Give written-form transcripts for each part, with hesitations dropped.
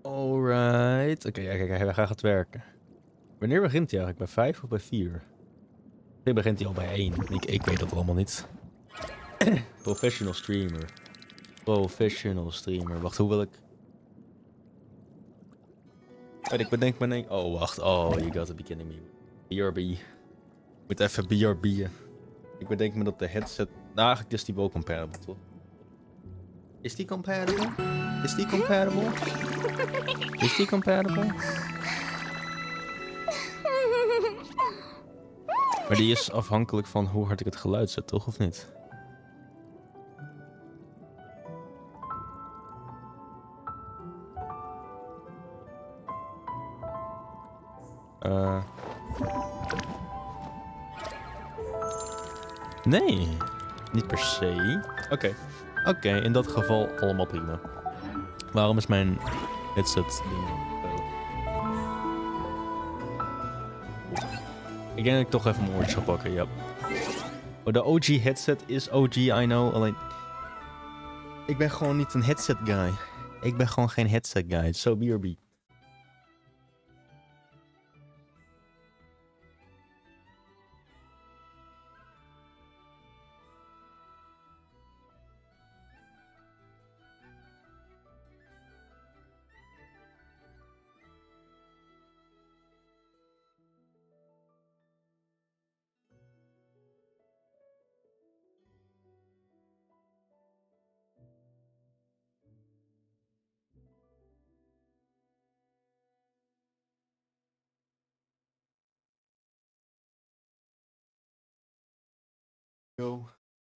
Alright. Oké, ja, kijk, hij gaat werken. Wanneer begint hij eigenlijk? Bij 5 of bij 4? Ik begint hij al bij 1. Ik weet dat allemaal niet. Professional streamer. Professional streamer. Wacht, hoe wil ik... Wait, ik bedenk me... Oh, wacht. Oh, you gotta be kidding me. BRB. Ik moet even BRB'en. Ik bedenk me dat de headset... Nou, eigenlijk is die wel compatible, toch? Is die compatible? Is die compatible? Is die compatible? Maar die is afhankelijk van hoe hard ik het geluid zet, toch? Of niet? Nee, niet per se. Oké, in dat geval allemaal prima. Waarom is mijn headset ding? Ik denk dat ik toch even mijn oortjes ga pakken, ja. Oh, de OG headset is OG, I know. Alleen, ik ben gewoon niet een headset guy. Ik ben gewoon geen headset guy. So BRB.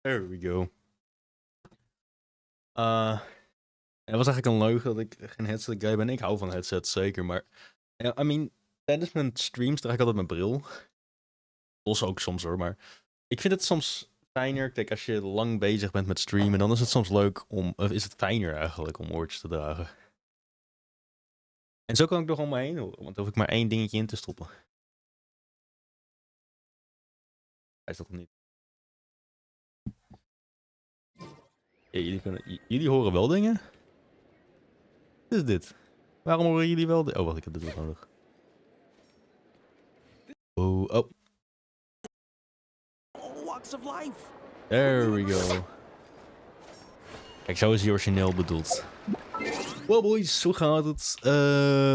There we go. Het was eigenlijk een leugen dat ik geen headset guy ben. Ik hou van headsets, zeker. Maar, I mean, tijdens mijn streams draag ik altijd mijn bril. Los ook soms hoor, maar ik vind het soms fijner. Kijk, als je lang bezig bent met streamen, dan is het soms leuk om... is het fijner eigenlijk om oortjes te dragen. En zo kan ik nog om me heen horen, want dan hoef ik maar één dingetje in te stoppen. Hij is dat nog niet. Ja, jullie horen wel dingen? Wat is dit? Waarom horen jullie wel dingen? Oh, wacht, ik heb dit ook nodig. Oh. There we go. Kijk, zo is hij origineel bedoeld. Well boys, hoe gaat het?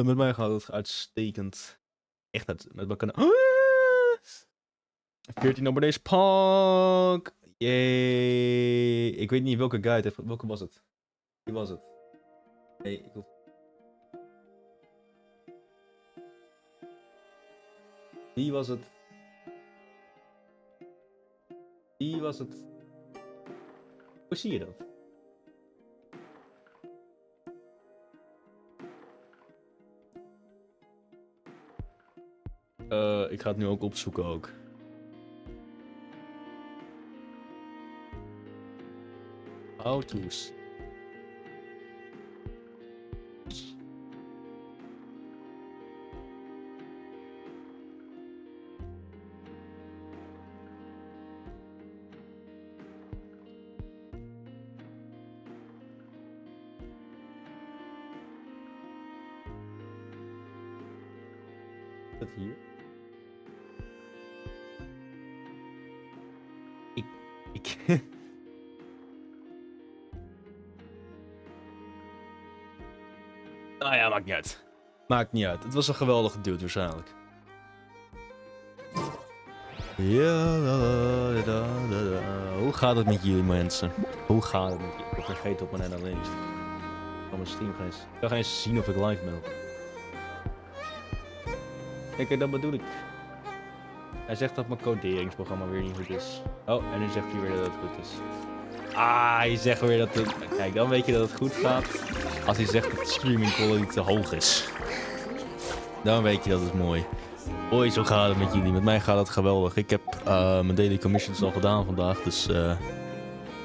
Met mij gaat het uitstekend. Echt met mijn kanaal. 14 op deze pak. Yay. Ik weet niet welke guide heeft. Welke was het? Wie was het? Nee, ik hoef... Wie was het? Wie was het? Hoe zie je dat? Ik ga het nu ook opzoeken ook. How to's. Dat hier? Ik... Nou ja, maakt niet uit. Maakt niet uit. Het was een geweldige dude waarschijnlijk. Ja, hoe gaat het met jullie mensen? Hoe gaat het met jullie? Ik heb vergeten op mijn analyse. Van mijn stream gaan eens. Ik ga eens zien of ik live ben. Kijk, dat bedoel ik. Hij zegt dat mijn coderingsprogramma weer niet goed is. Oh, en nu zegt hij weer dat het goed is. Ah, hij zegt weer dat het... Kijk, dan weet je dat het goed gaat. Als hij zegt dat de streaming quality te hoog is. Dan weet je dat het mooi. Hoi, zo gaat het met jullie. Met mij gaat het geweldig. Ik heb mijn daily commissions al gedaan vandaag. Dus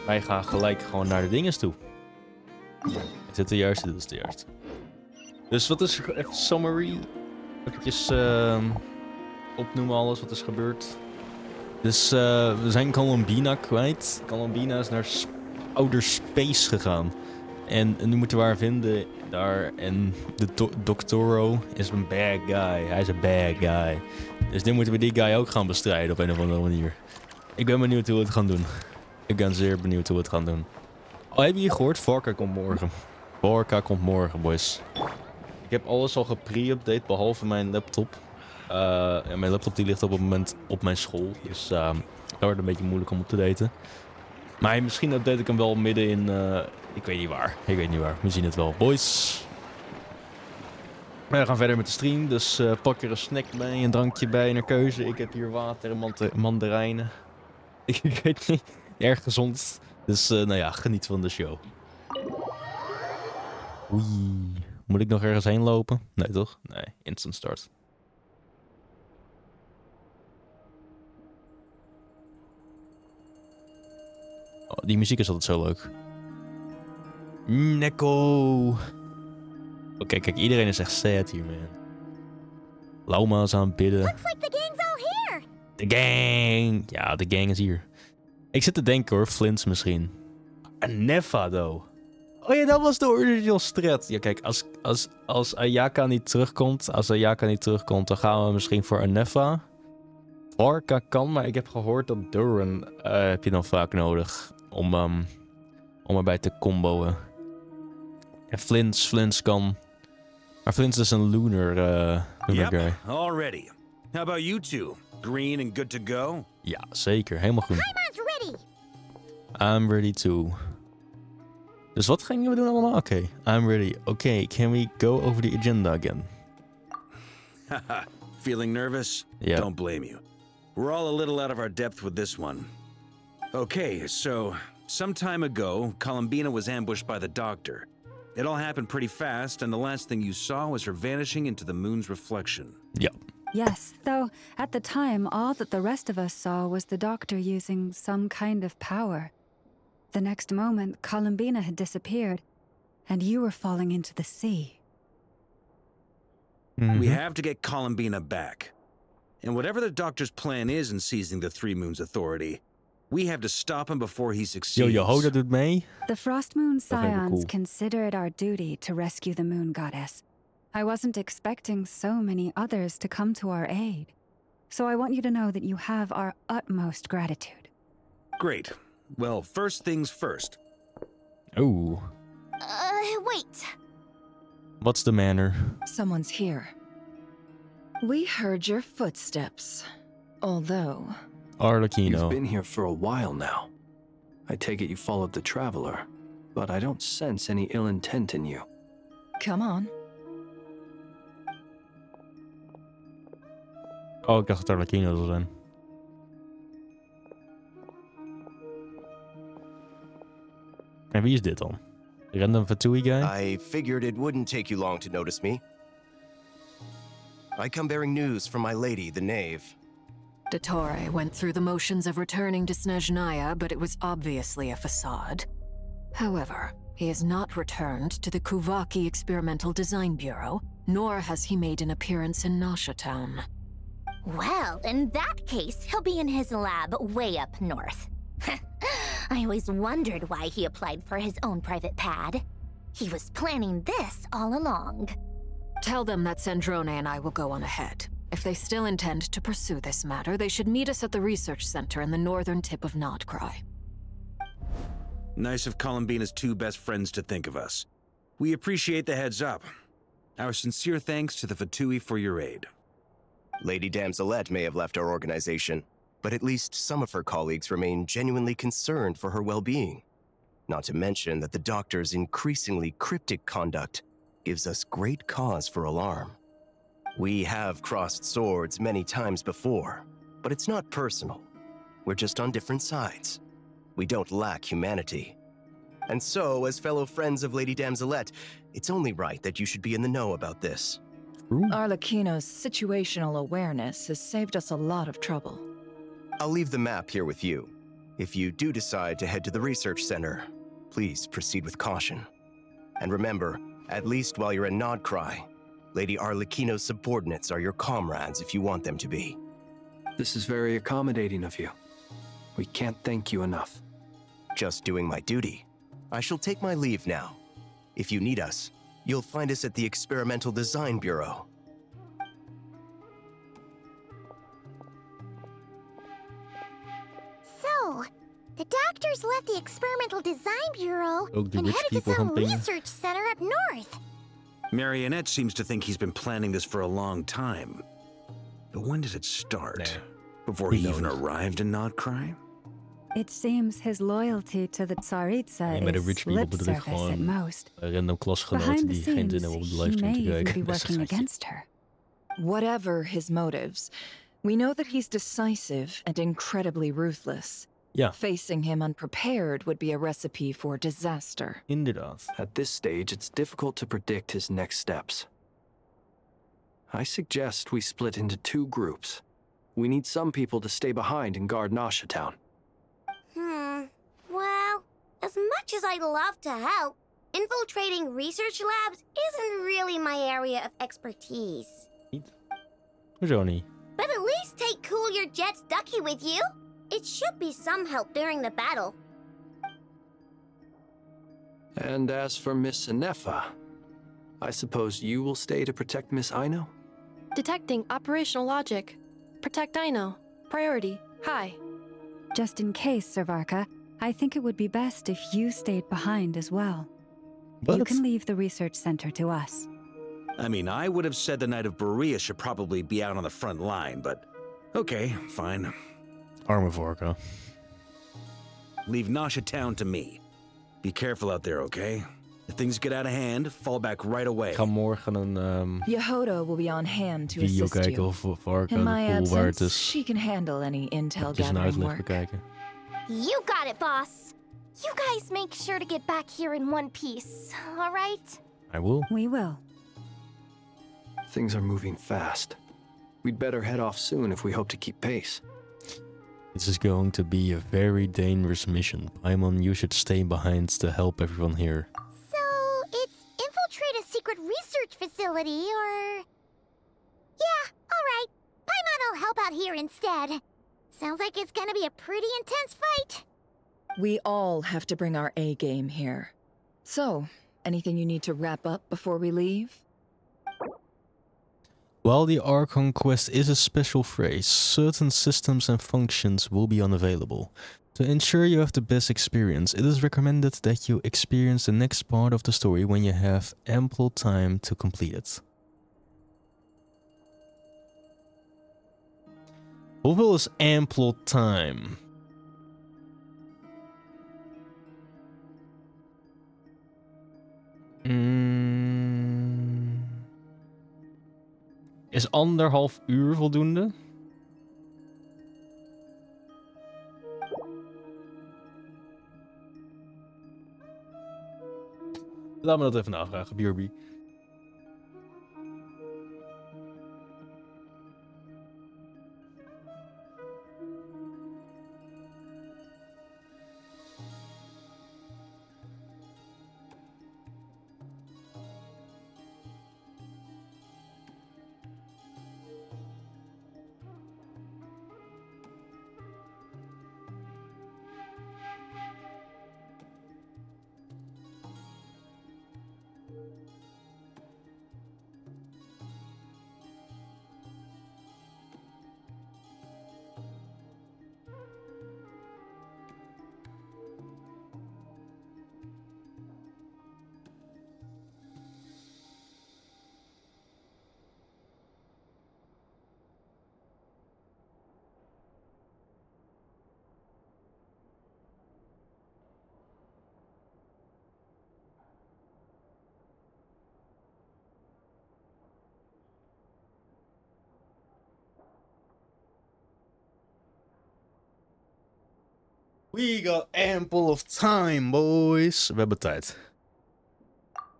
wij gaan gelijk gewoon naar de dinges toe. Is dit de juiste? Dit is de juiste. Dus wat is even summary? Eventjes opnoemen alles wat is gebeurd. Dus we zijn Columbina kwijt. Columbina is naar outer space gegaan. En nu moeten we haar vinden daar. En de Doctore is een bad guy. Hij is een bad guy. Dus nu moeten we die guy ook gaan bestrijden op een of andere manier. Ik ben benieuwd hoe we het gaan doen. Ik ben zeer benieuwd hoe we het gaan doen. Oh, heb je hier gehoord? Vorka komt morgen. Vorka komt morgen, boys. Ik heb alles al gepre-update, behalve mijn laptop. Mijn laptop die ligt op het moment op mijn school. Dus dat wordt een beetje moeilijk om op te daten. Maar misschien update ik hem wel midden in... ik weet niet waar. We zien het wel. Boys. We gaan verder met de stream. Dus pak er een snack bij, een drankje bij, naar keuze. Ik heb hier water en mandarijnen. Ik weet niet. Erg gezond. Dus nou ja, geniet van de show. Oei. Moet ik nog ergens heen lopen? Nee, toch? Nee, instant start. Oh, die muziek is altijd zo leuk. Neko. Oké, kijk, iedereen is echt sad hier, man. Lauma is aan het bidden. Looks like the gang's all here. De gang! Ja, de gang is hier. Ik zit te denken hoor, Flints misschien. Een Neffa, though. Oh ja, dat was de original strijd. Ja, kijk, als Ayaka niet terugkomt, dan gaan we misschien voor een Neffa. Orca kan, maar ik heb gehoord dat Duran heb je dan vaak nodig om erbij te comboen. En Flints kan. Maar Flints is een lunar guy. All ready. How about you two? Green and good to go? Ja, zeker. Helemaal goed. Paimon's ready. I'm ready too. Dus wat gingen we doen allemaal? Oké, I'm ready. Oké, can we go over the agenda again? Haha. Feeling nervous? Yeah. Don't blame you. We're all a little out of our depth with this one. Okay, so some time ago, Columbina was ambushed by the Doctor. It all happened pretty fast, and the last thing you saw was her vanishing into the moon's reflection. Ja. Yes, though at the time, all that the rest of us saw was the Doctor using some kind of power. The next moment, Columbina had disappeared, and you were falling into the sea. Mm-hmm. We have to get Columbina back. And whatever the Doctor's plan is in seizing the Three Moons Authority, we have to stop him before he succeeds. Yo, Hoda doet mee. The Frost Moon Dat vind ik wel Scions cool. consider it our duty to rescue the Moon Goddess. I wasn't expecting so many others to come to our aid. So I want you to know that you have our utmost gratitude. Great. Well, first things first. Oeh. Wait. What's the manner? Someone's here. We heard your footsteps. Although... Arlecchino. You've been here for a while now. I take it you followed the Traveler, but I don't sense any ill intent in you. Come on. Oh, ik dacht dat Arlecchino zou zijn. En wie is dit dan? Random Fatui guy? I figured it wouldn't take you long to notice me. I come bearing news from my lady, the Knave. Doctore went through the motions of returning to Snezhnaya, but it was obviously a facade. However, he has not returned to the Kuvaki Experimental Design Bureau, nor has he made an appearance in Nasha Town. Well, in that case, he'll be in his lab way up north. I always wondered why he applied for his own private pad. He was planning this all along. Tell them that Sandrone and I will go on ahead. If they still intend to pursue this matter, they should meet us at the research center in the northern tip of Nodcry. Nice of Columbina's two best friends to think of us. We appreciate the heads up. Our sincere thanks to the Fatui for your aid. Lady Damselette may have left our organization, but at least some of her colleagues remain genuinely concerned for her well-being. Not to mention that the Doctor's increasingly cryptic conduct gives us great cause for alarm. We have crossed swords many times before, but it's not personal. We're just on different sides. We don't lack humanity. And so, as fellow friends of Lady Damselette, it's only right that you should be in the know about this. Arlecchino's situational awareness has saved us a lot of trouble. I'll leave the map here with you. If you do decide to head to the research center, please proceed with caution. And remember, at least while you're in Nodcry, Lady Arlecchino's subordinates are your comrades if you want them to be. This is very accommodating of you. We can't thank you enough. Just doing my duty. I shall take my leave now. If you need us, you'll find us at the Experimental Design Bureau. So, the doctors left the Experimental Design Bureau Ook de and rich headed to people some gaan pingen. research center up north. Marionette seems to think he's been planning this for a long time. But when did it start? Nee. Before We he even don't. arrived in Notcry? It seems his loyalty to the Tsaritsa Nee, maar de is rich people lip bedoel ik service at gewoon most. random klasgenoten Behind the die geen zin scenes, hebben om de he livestream may te even kijken. be Dat is een working geintje. against her. Whatever his motives, we know that he's decisive and incredibly ruthless. Ja, Facing him unprepared would be a recipe for disaster. inderdaad. At this stage, it's difficult to predict his next steps. I suggest we split into 2 groups. We need some people to stay behind and guard Nasha Town. Well, as much as I'd love to help, infiltrating research labs isn't really my area of expertise. Niet? Hoezo niet? But at least take Cool Your Jet's ducky with you. It should be some help during the battle. And as for Miss Inefa, I suppose you will stay to protect Miss Aino? Detecting operational logic. Protect Aino. Priority. High. Just in case, Servarka, I think it would be best if you stayed behind as well. You Wat? can leave the research center to us. I mean, I would have said the Knight of Berea should probably be out on the front line, but okay, fine. Arme vorken. Leave Nasha Town to me. Be careful out there, okay? If things get out of hand, fall back right away. Ik ga morgen een Yehoda will be on hand to video assist kijken you. of Varka In de my pool waard absence, is. she can handle any intel Dus een gathering uitleg work. bekijken. You got it, boss. You guys make sure to get back here in one piece, all right? I will. We will. Things are moving fast. We'd better head off soon if we hope to keep pace. This is going to be a very dangerous mission. Paimon, you should stay behind to help everyone here. So, it's infiltrate a secret research facility, or... Yeah, all right. Paimon will help out here instead. Sounds like it's gonna be a pretty intense fight. We all have to bring our A game here. So, anything you need to wrap up before we leave? While the Archon quest is a special phrase, certain systems and functions will be unavailable. To ensure you have the best experience, it is recommended that you experience the next part of the story when you have ample time to complete it. Hoeveel is ample time? Is 1,5 uur voldoende? Laat me dat even navragen, BRB. We got ample of time, boys. We hebben tijd.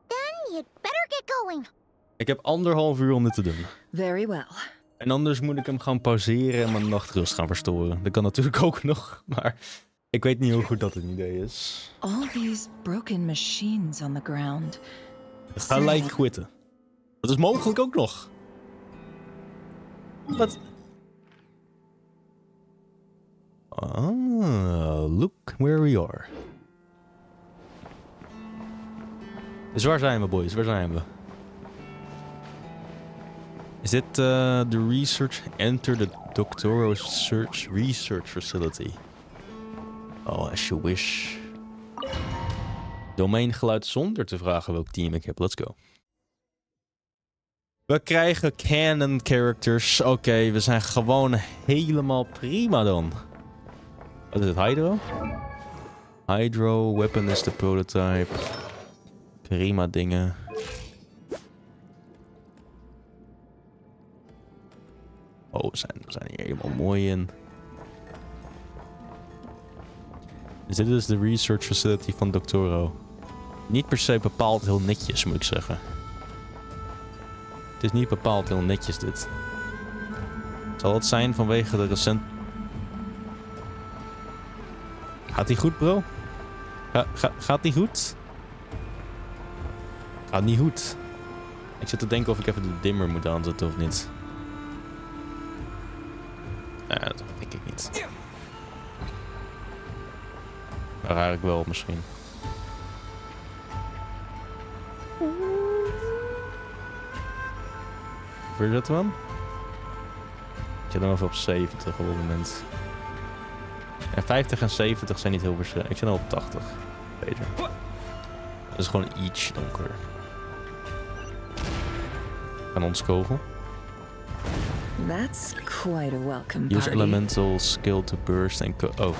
Then you'd better get going. Ik heb 1,5 uur om dit te doen. Very well. En anders moet ik hem gaan pauzeren en mijn nachtrust gaan verstoren. Dat kan natuurlijk ook nog, maar ik weet niet hoe goed dat een idee is. All these broken machines on the ground. Gelijk quitten. Dat is mogelijk ook nog. Wat? Ah, look where we are. Dus waar zijn we, boys? Waar zijn we? Is dit de research? Enter the Doctore Search Research Facility. Oh, as you wish. Domeingeluid zonder te vragen welk team ik heb. Let's go. We krijgen canon characters. Oké, we zijn gewoon helemaal prima dan. Wat is het? Hydro? Hydro, weapon is de prototype. Prima dingen. Oh, we zijn hier helemaal mooi in. Dus dit is de research facility van Doctore. Niet per se bepaald heel netjes, moet ik zeggen. Het is niet bepaald heel netjes, dit. Zal het zijn vanwege de recent... Gaat die goed, bro? Gaat die goed? Gaat niet goed. Ik zit te denken of ik even de dimmer moet aanzetten of niet. Dat denk ik niet. Maar eigenlijk wel, misschien. Hoe zitten we dan? Ik zit dan even op 70 op het moment. En 50 en 70 zijn niet heel verschillend. Ik zit al op 80. Beter. Dat is gewoon iets donker. Van ons kogel. That's quite a welcome Use party. elemental skill to burst and oh.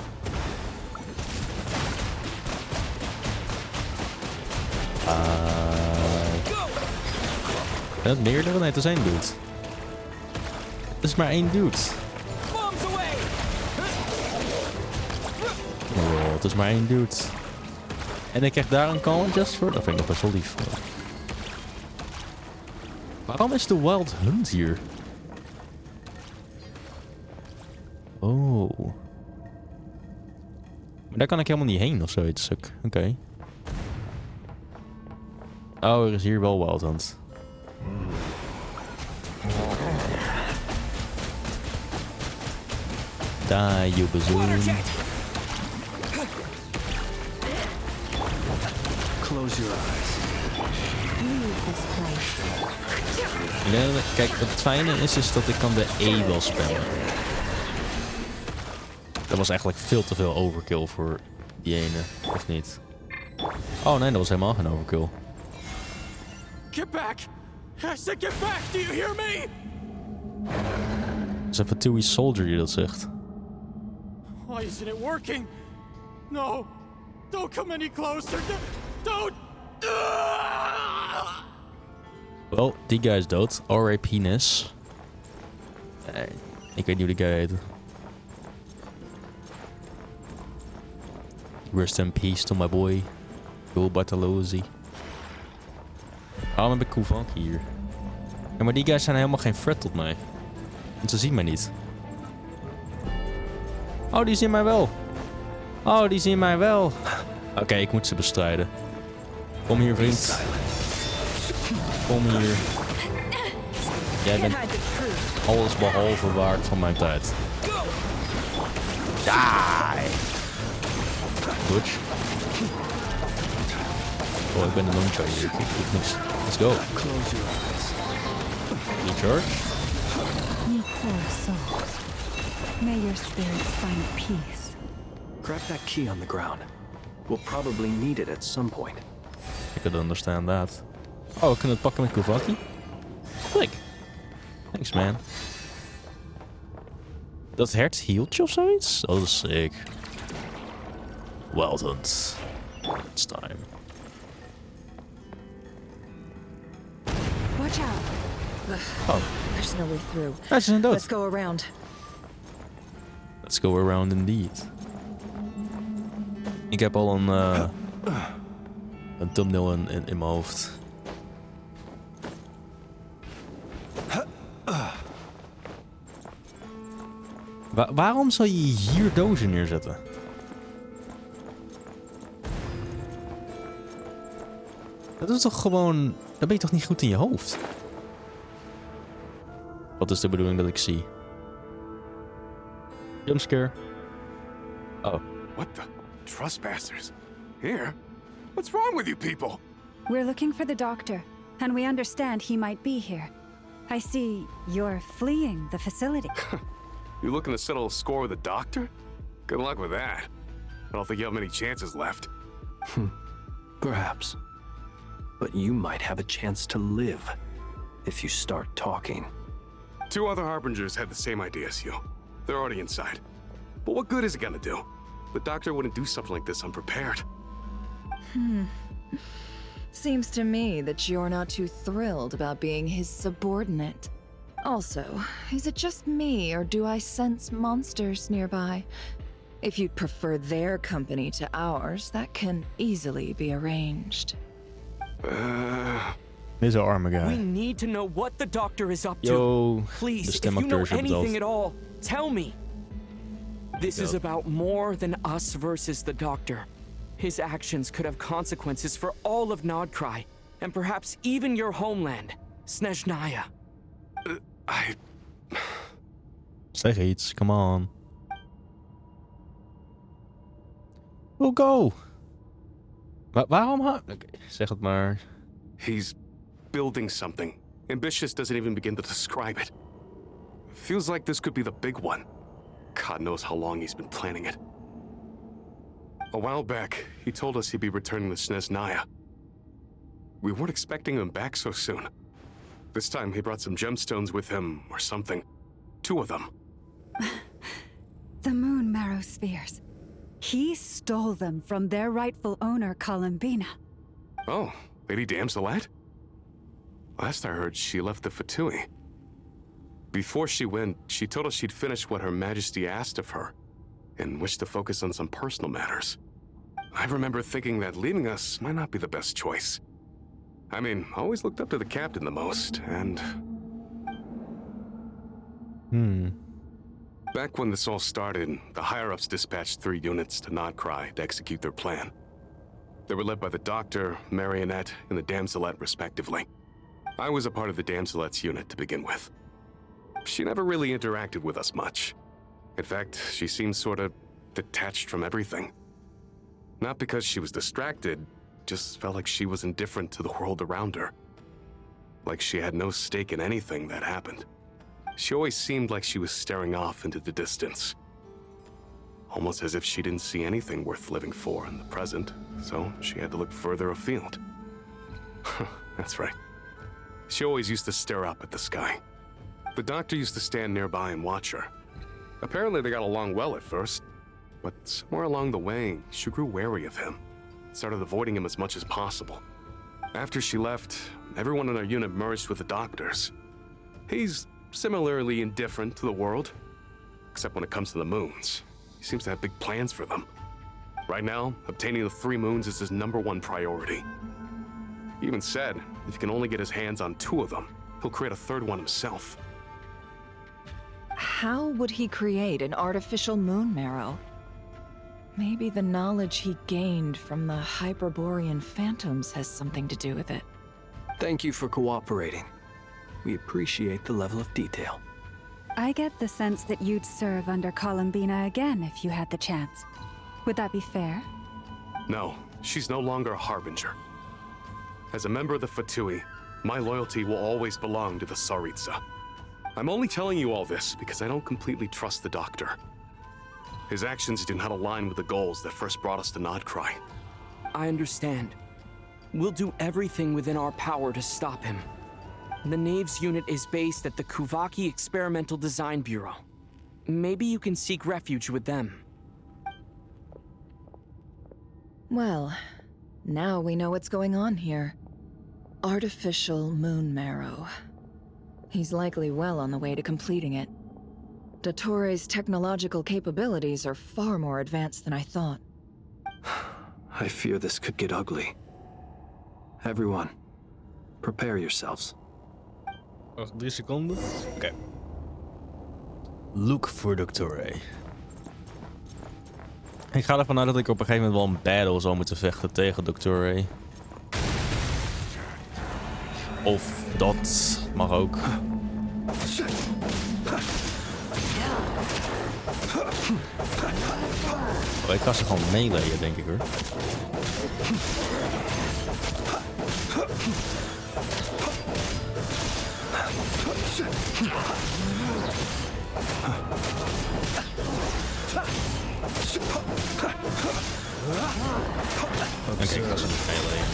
En het meerdere? Nee, het is één dude. Het is maar één dude. Oh, het is maar één dude. En ik krijg daar een call just voor? Dat vind ik nog best wel lief. Waarom is de Wild Hunt hier? Oh. Maar daar kan ik helemaal niet heen of zoiets. Oké. Oh, er is hier wel Wild Hunt. Die, you bazoon. Close your eyes. Kijk, het fijne is dat ik kan de E wel spellen. Dat was eigenlijk veel te veel overkill voor die ene, of niet? Oh nee, dat was helemaal geen overkill. Get back! I said get back! Do you hear me? Dat is even Tui Soldier die dat zegt. Why isn't it working? No! Don't come any closer! Don't! Wel, die guy is dood. R.I.P. Ness. Ik weet niet hoe die guy heet. Rest in peace to my boy. Joe Bartolozzi. Waarom heb ik Kuvaki hier? Ja, maar die guys zijn helemaal geen threat tot mij. Want ze zien mij niet. Oh, die zien mij wel. Oh, die zien mij wel. Oké, ik moet ze bestrijden. Kom hier, vriend. Kom hier. Jij bent alles behalve waard van mijn tijd. Die! Butch. Oh, ik ben de noncho hier. Ik hoef niks. Let's go. Recharge. You poor souls. May your spirits find peace. Grab that key on the ground. We'll probably need it at some point. I could understand that. Oh, we kunnen het pakken met Kuvaki. Klik. Thanks, man. Dat hert hield je of zoiets? Oh, dat is sick. Well done. It's time. Watch out. Oh, There's no way through. ze zijn dood. Let's go around. Let's go around indeed. Ik heb al een thumbnail in mijn hoofd. Waarom zou je hier dozen neerzetten? Dat is toch gewoon... Dan ben je toch niet goed in je hoofd? Wat is de bedoeling dat ik zie? Jumpscare. Oh. What the? Trespassers? Here? What's wrong with you people? We're looking for the doctor, and we understand he might be here. I see you're fleeing the facility. You looking to settle a score with the doctor? Good luck with that. I don't think you have many chances left. Perhaps. But you might have a chance to live if you start talking. 2 other harbingers had the same idea as you. They're already inside. But what good is it gonna do? The doctor wouldn't do something like this unprepared. Seems to me that you're not too thrilled about being his subordinate. Also, is it just me, or do I sense monsters nearby? If you'd prefer their company to ours, that can easily be arranged. Dit is een arme We guy. need to know what the doctor is up to. Yo, Please, de if you know stemacteur is anything betaald. at all, tell me. This is Dope. about more than us versus the doctor. His actions could have consequences for all of Nodcry, and perhaps even your homeland, Snezhnaya. Zeg iets, come on. We'll go. Waarom? Oké, zeg het maar. He's building something. Ambitious doesn't even begin to describe it. Feels like this could be the big one. God knows how long he's been planning it. A while back, he told us he'd be returning to Snezhnaya. We weren't expecting him back so soon. This time he brought some gemstones with him, or something. 2 of them. The moon marrow spheres. He stole them from their rightful owner, Columbina. Oh, Lady Damselette? Last I heard, she left the Fatui. Before she went, she told us she'd finish what Her Majesty asked of her, and wished to focus on some personal matters. I remember thinking that leaving us might not be the best choice. I mean, I always looked up to the captain the most, and... Back when this all started, the higher-ups dispatched 3 units to Nodcry to execute their plan. They were led by the Doctor, Marionette, and the Damselette, respectively. I was a part of the Damselette's unit to begin with. She never really interacted with us much. In fact, she seemed sort of detached from everything. Not because she was distracted, just felt like she was indifferent to the world around her. Like she had no stake in anything that happened. She always seemed like she was staring off into the distance. Almost as if she didn't see anything worth living for in the present, so she had to look further afield. That's right. She always used to stare up at the sky. The Doctor used to stand nearby and watch her. Apparently they got along well at first, but somewhere along the way, she grew wary of him. Started avoiding him as much as possible. After she left, everyone in our unit merged with the Doctor's. He's similarly indifferent to the world, except when it comes to the moons. He seems to have big plans for them. Right now, obtaining the 3 moons is his #1 priority. He even said, if he can only get his hands on 2 of them, he'll create a 3rd one himself. How would he create an artificial moon marrow? Maybe the knowledge he gained from the Hyperborean phantoms has something to do with it. Thank you for cooperating. We appreciate the level of detail. I get the sense that you'd serve under Columbina again if you had the chance. Would that be fair? No, she's no longer a harbinger. As a member of the Fatui, my loyalty will always belong to the Tsaritsa. I'm only telling you all this because I don't completely trust the Doctor. His actions do not align with the goals that first brought us to Nodcry. I understand. We'll do everything within our power to stop him. The Knaves unit is based at the Kuvaki Experimental Design Bureau. Maybe you can seek refuge with them. Well, now we know what's going on here. Artificial moon marrow. He's likely well on the way to completing it. Doctore's technological capabilities are far more advanced than I thought. I fear this could get ugly. Everyone, prepare yourselves. Wacht 3 seconden. Oké. Look voor Doctore. Ik ga ervan uit dat ik op een gegeven moment wel een battle zal moeten vechten tegen Doctore. Of dat mag ook. Oh, ik ga ze gewoon meleeën, denk ik hoor. Oké, ik ga ze niet meeleggen.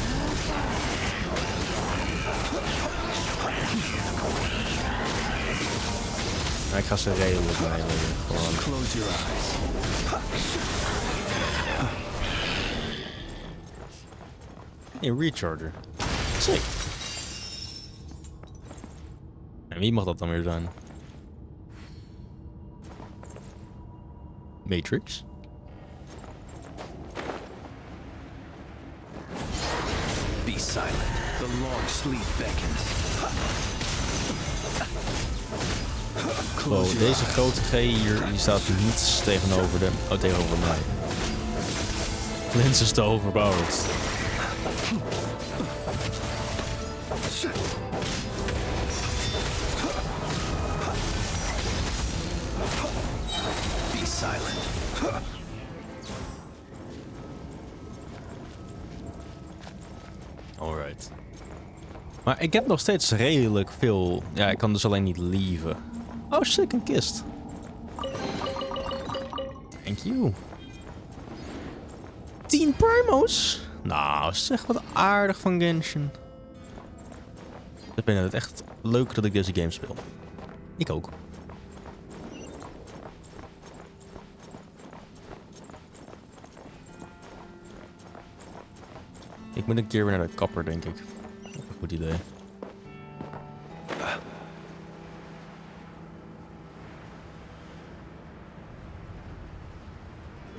Maar ik ga ze redelijk meeleggen. Gewoon. Close your eyes. Een recharger. Sick. En wie mag dat dan weer zijn? Matrix? Be silent. The long sleep beckons. Wow, deze grote G hier, die staat niets tegenover de... Oh, tegenover mij. Lens is te overpowered. Be silent. Alright. Maar ik heb nog steeds redelijk veel... Ja, ik kan dus alleen niet lieven. Oh, sick, een kist. Thank you. 10 primo's? Nou, zeg wat aardig van Genshin. Ik vind het echt leuk dat ik deze game speel. Ik ook. Ik moet een keer weer naar de kapper, denk ik. Een goed idee.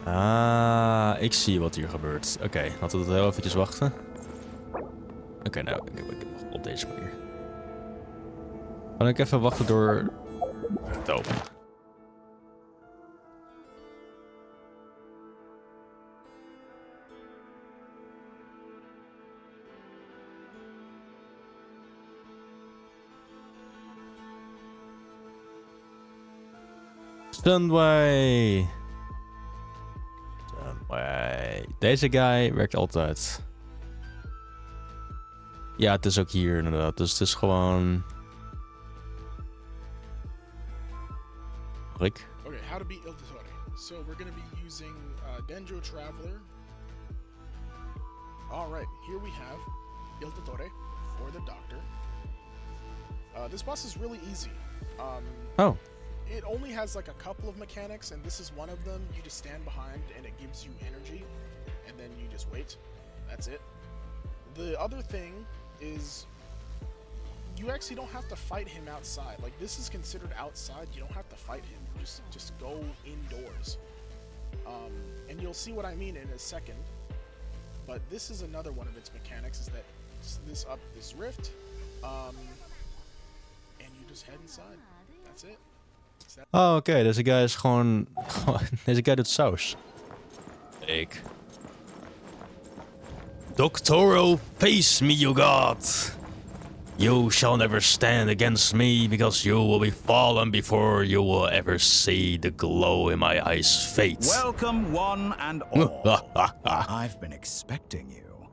Ah, ik zie wat hier gebeurt. Oké, laten we heel eventjes wachten. Oké, nou, op deze manier. Kan ik even wachten door te openen? Stunway. Deze guy werkt altijd. Ja, het is ook hier inderdaad. Dus het is gewoon... Rick? Okay, how to beat Doctore. So we're going to be using Genjo Traveler. Alright, here we have Doctore for the Doctor. This boss is really easy. Oh. It only has like a couple of mechanics, and this is one of them. You just stand behind, and it gives you energy, and then you just wait. That's it. The other thing is, you actually don't have to fight him outside. Like, this is considered outside. You don't have to fight him. Just go indoors. And you'll see what I mean in a second. But this is another one of its mechanics, is that this up this rift, and you just head inside. That's it. Oh, oké. Deze guy is gewoon... Deze guy doet saus. Ik. Doctore, face me, you god. You shall never stand against me, because you will be fallen before you will ever see the glow in my eyes fade. Welcome, one and all. I've been expecting you.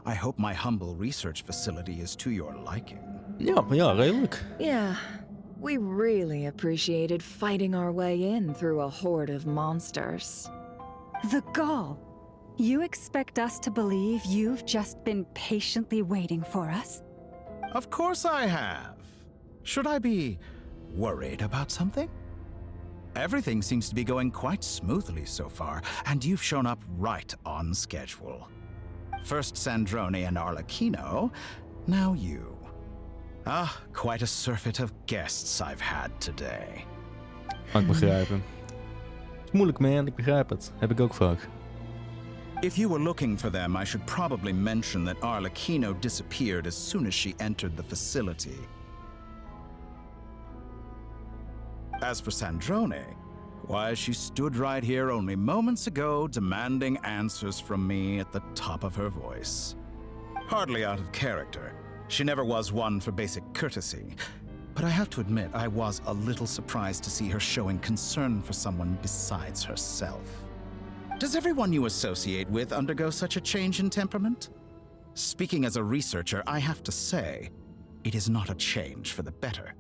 I hope my humble research facility is to your liking. Ja, redelijk. Yeah. We really appreciated fighting our way in through a horde of monsters. The gall. You expect us to believe you've just been patiently waiting for us? Of course I have. Should I be worried about something? Everything seems to be going quite smoothly so far, and you've shown up right on schedule. First Sandrone and Arlecchino, now you. Ah, quite a surfeit of guests I've had today. Ik begrijp hem. Het is moeilijk, man. Ik begrijp het. Heb ik ook vaak. If you were looking for them, I should probably mention that Arlecchino disappeared as soon as she entered the facility. As for Sandrone, why, she stood right here only moments ago demanding answers from me at the top of her voice. Hardly out of character. She never was one for basic courtesy, but I have to admit I was a little surprised to see her showing concern for someone besides herself. Does everyone you associate with undergo such a change in temperament? Speaking as a researcher, I have to say, it is not a change for the better.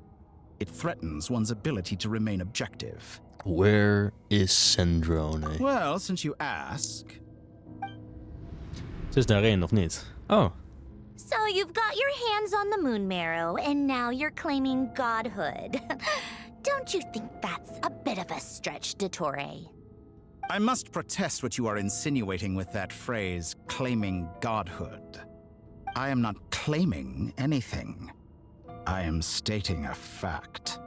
It threatens one's ability to remain objective. Where is Sandrone? Well, since you ask... Ze is daarin, of niet? Oh. So you've got your hands on the moon marrow, and now you're claiming godhood. Don't you think that's a bit of a stretch, Doctore? I must protest what you are insinuating with that phrase, claiming godhood. I am not claiming anything. I am stating a fact.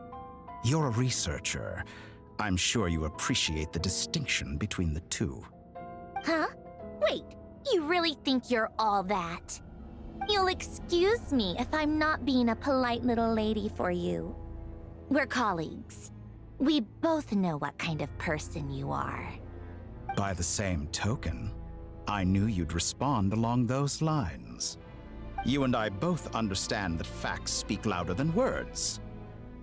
You're a researcher. I'm sure you appreciate the distinction between the two. Huh? Wait, you really think you're all that? You'll excuse me if I'm not being a polite little lady for you. We're colleagues. We both know what kind of person you are. By the same token, I knew you'd respond along those lines. You and I both understand that facts speak louder than words.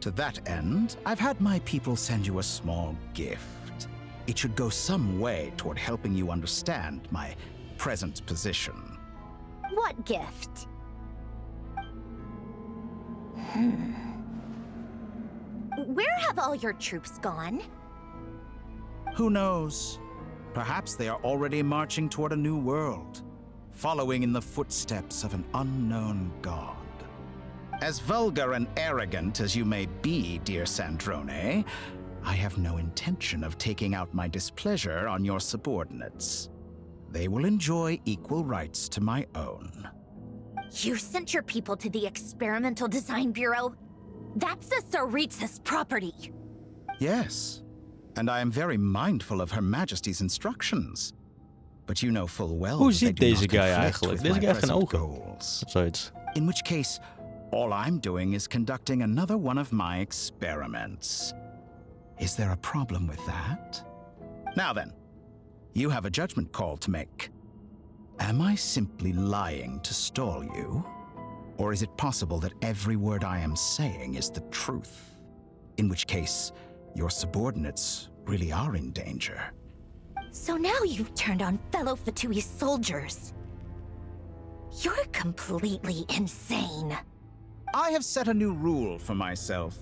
To that end, I've had my people send you a small gift. It should go some way toward helping you understand my present position. What gift? Where have all your troops gone? Who knows? Perhaps they are already marching toward a new world, following in the footsteps of an unknown god. As vulgar and arrogant as you may be, dear Sandrone, I have no intention of taking out my displeasure on your subordinates. They will enjoy equal rights to my own. You sent your people to the Experimental Design Bureau? That's the Tsaritsa's property. Yes, and I am very mindful of Her Majesty's instructions. But you know full well Hoe that they ziet do deze not guy conflict eigenlijk? with Deze my guy heeft geen present ogen. goals. Zoiets. In which case, all I'm doing is conducting another one of my experiments. Is there a problem with that? Now then, you have a judgment call to make. Am I simply lying to stall you? Or is it possible that every word I am saying is the truth? In which case, your subordinates really are in danger. So now you've turned on fellow Fatui soldiers. You're completely insane. I have set a new rule for myself.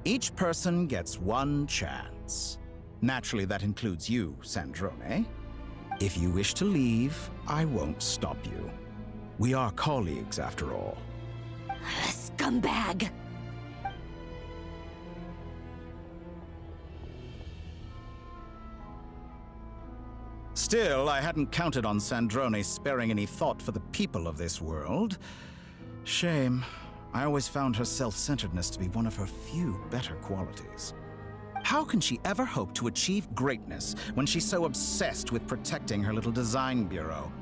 Each person gets one chance. Naturally, that includes you, Sandrone. If you wish to leave, I won't stop you. We are colleagues, after all. Scumbag! Still, I hadn't counted on Sandrone sparing any thought for the people of this world. Shame. I always found her self-centeredness to be one of her few better qualities. How can she ever hope to achieve greatness when she's so obsessed with protecting her little design bureau?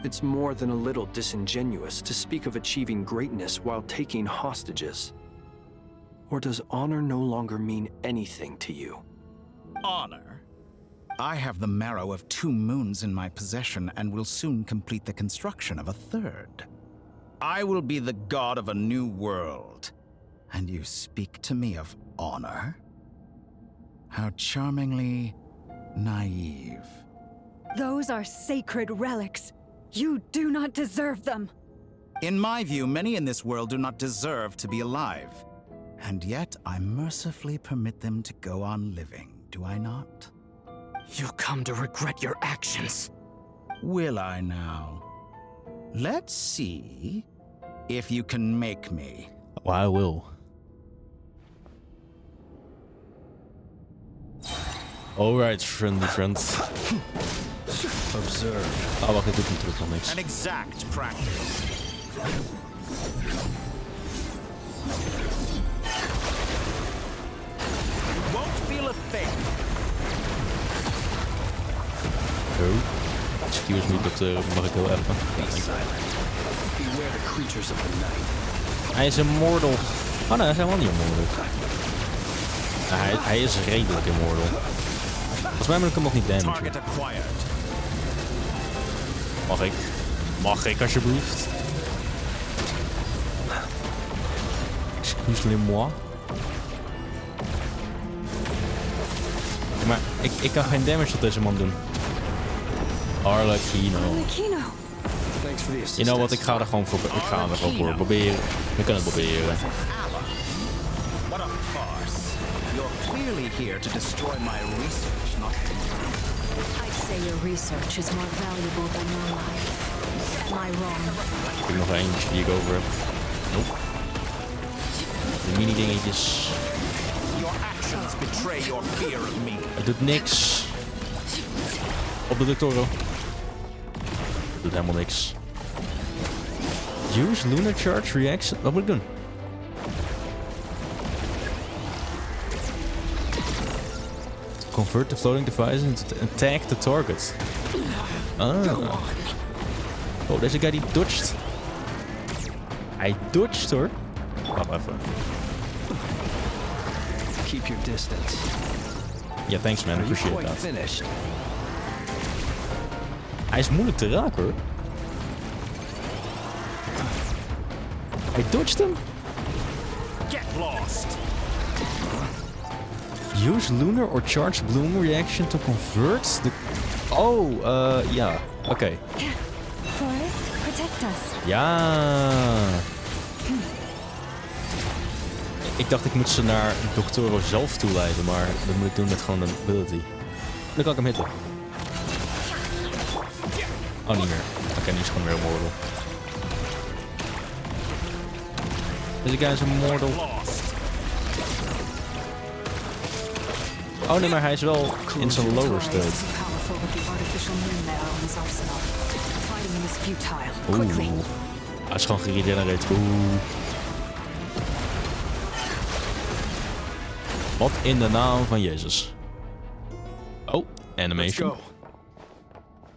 It's more than a little disingenuous to speak of achieving greatness while taking hostages. Or does honor no longer mean anything to you? Honor? I have the marrow of 2 moons in my possession and will soon complete the construction of a 3rd. I will be the god of a new world. And you speak to me of honor? How charmingly naive. Those are sacred relics. You do not deserve them. In my view, many in this world do not deserve to be alive. And yet, I mercifully permit them to go on living, do I not? You'll come to regret your actions. Will I now? Let's see if you can make me. Oh, I will. Alright, friendly friends. Observe. Oh, wacht, ik doe hem terug nog niks. An exact practice. You won't feel a thing. Oh. Excuse me, Doctore, mag ik heel even? Beware the creatures of the night. Hij is immortal. Oh nee, hij is helemaal niet immortal. Nou, hij is redelijk immortal. Volgens mij moet ik hem nog niet damagen. Mag ik? Mag ik alsjeblieft? Excuse-moi. Maar ik kan geen damage op deze man doen. Arlecchino. Arlecchino. Thanks for the You know wat, ik ga er gewoon voor proberen. We kunnen het proberen. What a farce. You're clearly here to destroy my research, not I'd say your research is more valuable than your life. Am I wrong? Ik heb nog eentje die ik over heb. Nope. De mini dingetjes. Your actions betray your fear of me. Het doet niks. Op de Doctore. Het doet helemaal niks. Use lunar charge reaction. Wat moet ik doen? Convert the floating device into attack the target. Ah. Oh, deze guy die dodgt. Hij dodgt hoor. Wacht even. Keep your distance. Ja, thanks man. Appreciate that. Finished? Hij is moeilijk te raken hoor. Hij dodgt hem. Get lost. Use lunar or charge bloom reaction to convert the... Oh, ja. Oké. Forest, protect us. Ja. Ik dacht ik moet ze naar Doctore zelf toeleiden, maar dat moet ik doen met gewoon een ability. Dan kan ik hem hitten. Oh, niet meer. Oké, nu is het gewoon weer een mortal. Deze guy is een mortal. Oh nee, maar hij is wel in zijn lower state. Oeh. Hij is gewoon geregenereerd. Oeh. Wat in de naam van Jezus. Oh, animation.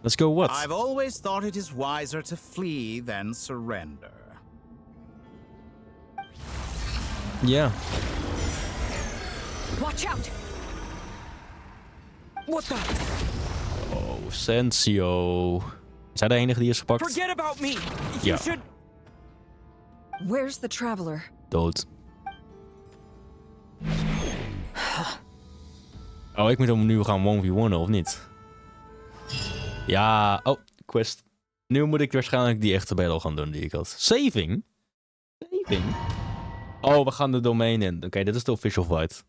Let's go what? I've always thought it is wiser to flee than surrender. Ja. Watch out! What the? Oh, Sensio. Is hij de enige die is gepakt? Forget about me. Ja. You should... Where's the traveler? Dood. Oh, ik moet hem nu gaan 1v1'en of niet? Ja, oh, quest. Nu moet ik waarschijnlijk die echte battle gaan doen die ik had. Saving? Saving? Oh, we gaan de domein in. Oké, dit is de official fight.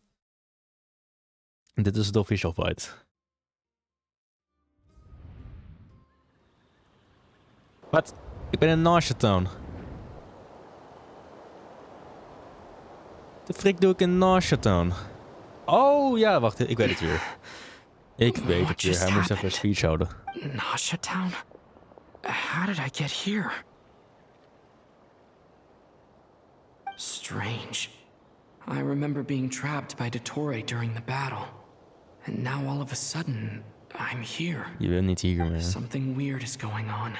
Dit is de official fight. Wat? Ik ben in Narsha Town. De frik doe ik in Narsha Town. Oh ja, wacht, ik weet het weer. Ik weet het weer. Hij moest even een speech houden. Narsha Town? How did I get here? Strange. I remember being trapped by Doctore during the battle. And now all of a sudden, I'm here. Je bent niet hier, man. Something weird is going on.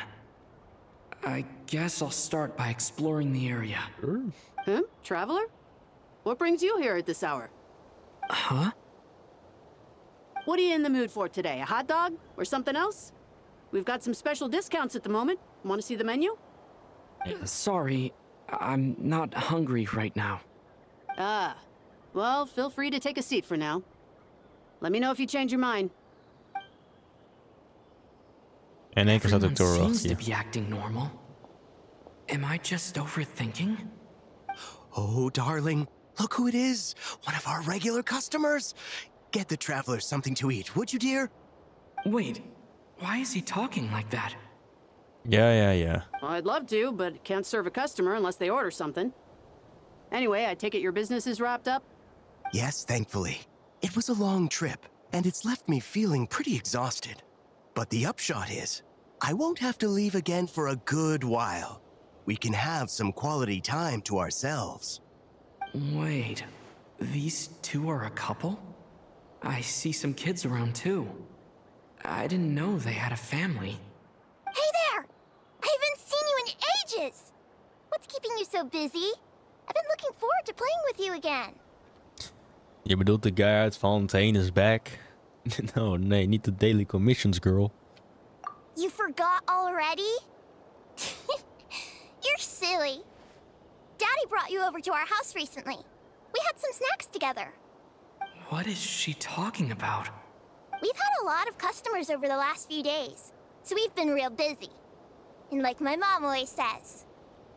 I guess I'll start by exploring the area. Sure. Huh? Traveler? What brings you here at this hour? Huh? What are you in the mood for today? A hot dog? Or something else? We've got some special discounts at the moment. Want to see the menu? Sorry, I'm not hungry right now. Ah. Well, feel free to take a seat for now. Let me know if you change your mind. En één keer staat Everyone Doctore seems achter je. to be acting normal. Am I just overthinking? Oh, darling, look who it is. One of our regular customers. Get the traveler something to eat, would you, dear? Wait, why is he talking like that? Ja. Well, I'd love to, but can't serve a customer unless they order something. Anyway, I take it your business is wrapped up? Yes, thankfully. It was a long trip, and it's left me feeling pretty exhausted. But the upshot is, I won't have to leave again for a good while. We can have some quality time to ourselves. Wait, these two are a couple? I see some kids around too. I didn't know they had a family. Hey there! I haven't seen you in ages! What's keeping you so busy? I've been looking forward to playing with you again. Je bedoelt de guy uit Valentine is back? No, nee, niet de daily commissions, girl. You forgot already? You're silly. Daddy brought you over to our house recently. We had some snacks together. What is she talking about? We've had a lot of customers over the last few days, so we've been real busy. And like my mom always says,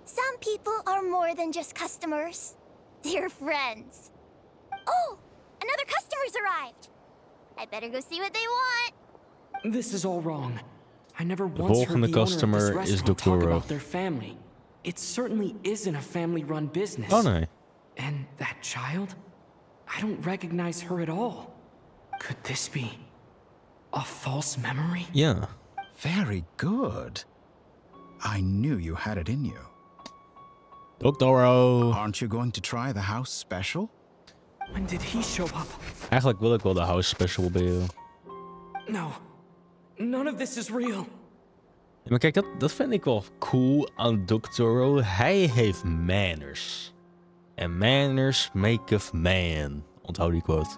some people are more than just customers. They're friends. Oh, another customer's arrived. I better go see what they want. This is all wrong. I never De once heard volgende the owner of customer this is restaurant talk Doctore. about their family. It certainly isn't a family-run business. Oh nee. And that child? I don't recognize her at all. Could this be a false memory? Ja. Very good. I knew you had it in you. Doctore. Aren't you going to try the house special? When did he show up? Eigenlijk wil ik wel de house special proberen. No. None of this is real. Ja, maar kijk, dat vind ik wel cool aan Doctore. Hij heeft manners. And manners maketh man. Onthoud die quote.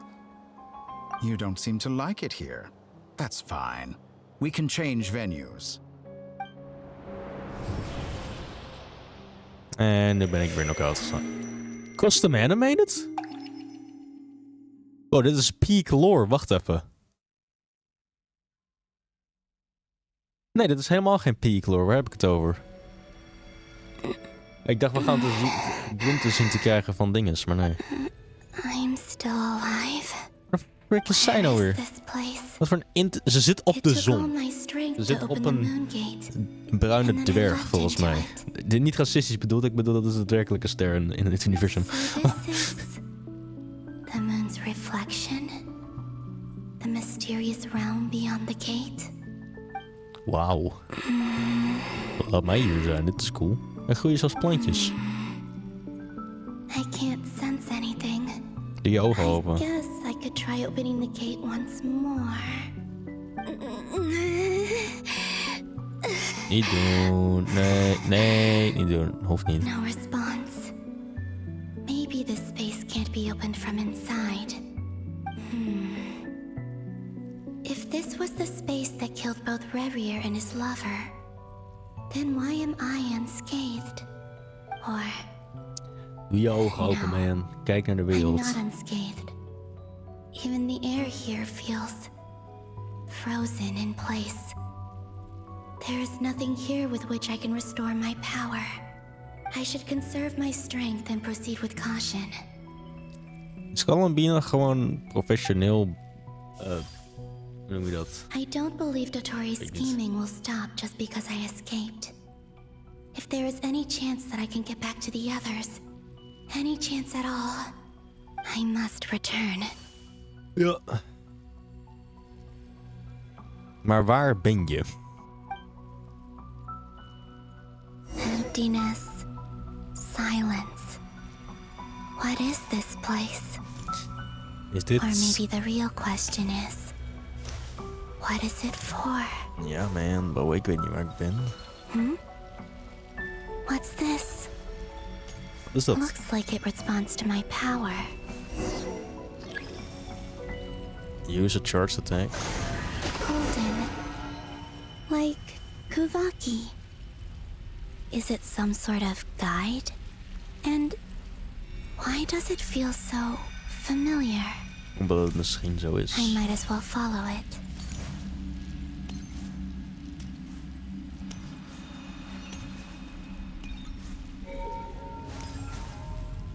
You don't seem to like it here. That's fine. We can change venues. En nu ben ik weer knock-out gestaan. Custom animated? Oh, dit is peak lore. Wacht even. Nee, dit is helemaal geen peak lore. Waar heb ik het over? Ik dacht, we gaan de bloemte zien te krijgen van dinges, maar nee. I'm still alive. Wat voor is zij nou weer? Wat voor een ze zit op de zon. Ze zit op een bruine dwerg, volgens mij. Dit niet racistisch bedoeld, ik bedoel dat is het werkelijke ster in het universum. The moon's reflection. The mysterious realm beyond the gate. Wauw. Laat mij hier zijn, dit is cool. En groeien zelfs plantjes. I can't sense anything. Doe je ogen open. I guess I could try opening the gate once more. Niet doen. Nee, niet doen. Hoeft niet. No response. Maybe this space can't be opened from inside. If this was the space that killed both Revier and his lover, then why am I unscathed? Or... Doe je ogen open, man. Kijk naar de wereld. I'm not unscathed. Even the air here feels frozen in place. There is nothing here with which I can restore my power. I should conserve my strength and proceed with caution. Is Columbina gewoon professioneel... hoe noem je dat? I don't believe Doctore's scheming will stop just because I escaped. If there is any chance that I can get back to the others, any chance at all, I must return. Ja. Maar waar ben je? Emptiness. Silence. What is this place? Is dit... Or maybe the real question is, what is it for? Ja, man. Bo, ik weet niet waar ik ben. What's this? Wat is dat? Looks like it responds to my power. Use a charged attack. Golden. Like Kuvaki. Is it some sort of guide? And why does it feel so familiar? Omdat het misschien zo is. I might as well follow it.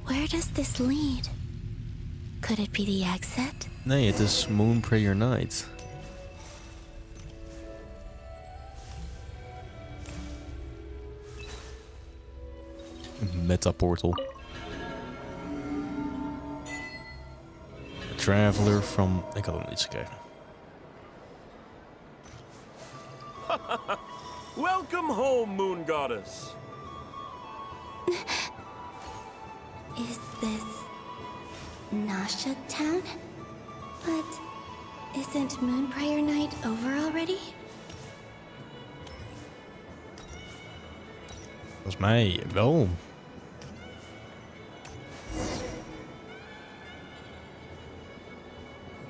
Where does this lead? Could it be the exit? Nee, het is Moon Prayer Night. Meta-portal. A traveler from... Ik had hem iets gekregen. Welcome home, Moon Goddess. Is this Nasha Town? But isn't Moon Prayer Night over already? Volgens mij wel.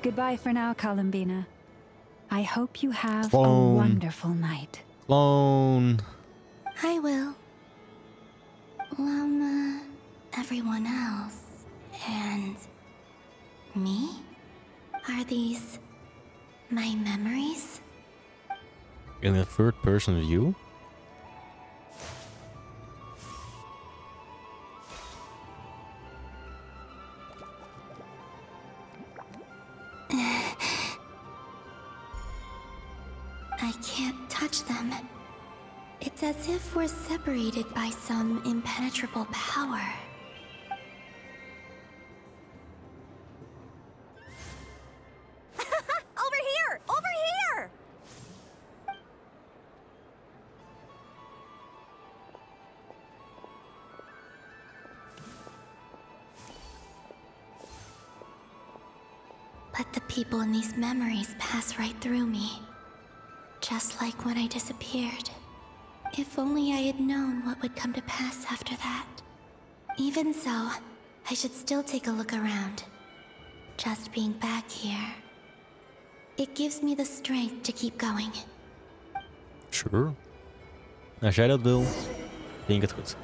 Goodbye for now, Columbina. I hope you have a Clone. wonderful night. Clone. I will. Llama, everyone else, and me? Are these my memories? In a third person view? I can't touch them. It's as if we're separated by some impenetrable power. Over here! Over here! But the people in these memories pass right through me. Just like when I disappeared. If only I had known what would come to pass after that. Even so, I should still take a look around. Just being back here. It gives me the strength to keep going. Sure. Als jij dat wil, vind ik het goed.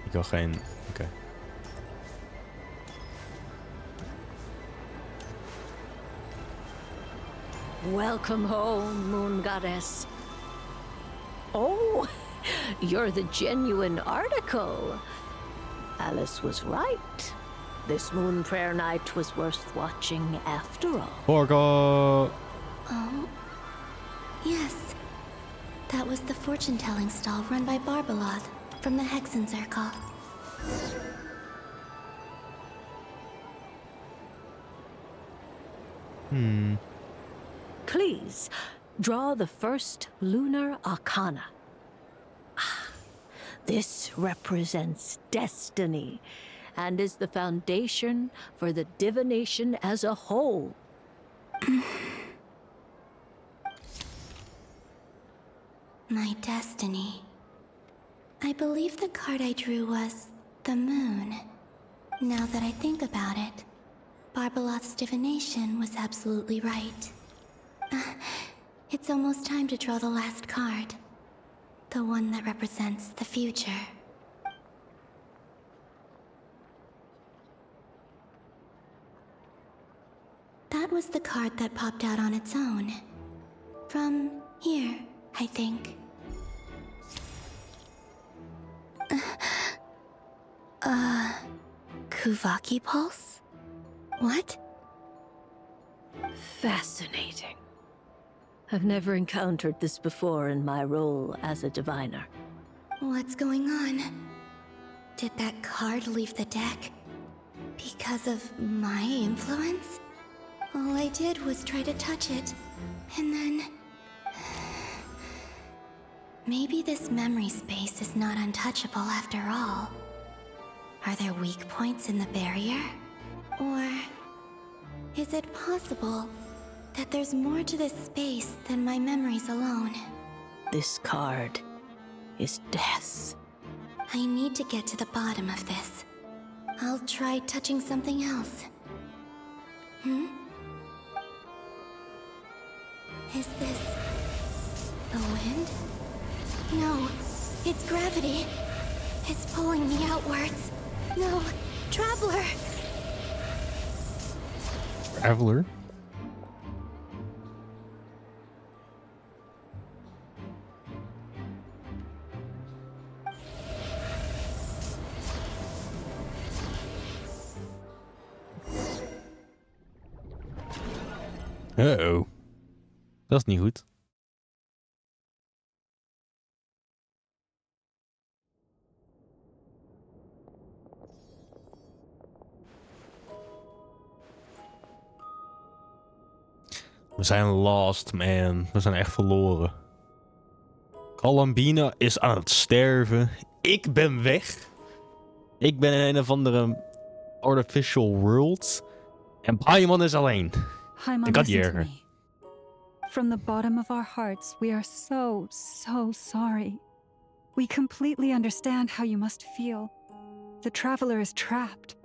Ik wil geen... Oké. Welcome home, Moon Goddess. Oh, you're the genuine article. Alice was right. This moon prayer night was worth watching after all. Porco! Oh, yes. That was the fortune-telling stall run by Barbeloth from the Hexen Circle. Please, draw the first lunar arcana. This represents destiny and is the foundation for the divination as a whole. My destiny. I believe the card I drew was the moon. Now that I think about it, Barbeloth's divination was absolutely right. It's almost time to draw the last card. The one that represents the future. That was the card that popped out on its own. From here, I think. Kuvaki Pulse? What? Fascinating. I've never encountered this before in my role as a diviner. What's going on? Did that card leave the deck? Because of my influence? All I did was try to touch it, and then... Maybe this memory space is not untouchable after all. Are there weak points in the barrier? Or... is it possible that there's more to this space than my memories alone? This card is death. I need to get to the bottom of this. I'll try touching something else. Is this... the wind? No, it's gravity. It's pulling me outwards. No, Traveler! Traveler? Uh-oh. Dat is niet goed. We zijn lost, man. We zijn echt verloren. Columbina is aan het sterven. Ik ben weg. Ik ben in een of andere artificial world. En Paimon is alleen. Ik kan niet erger. From the bottom of our hearts, we are so sorry. We completely understand how you must feel. The traveler is trapped,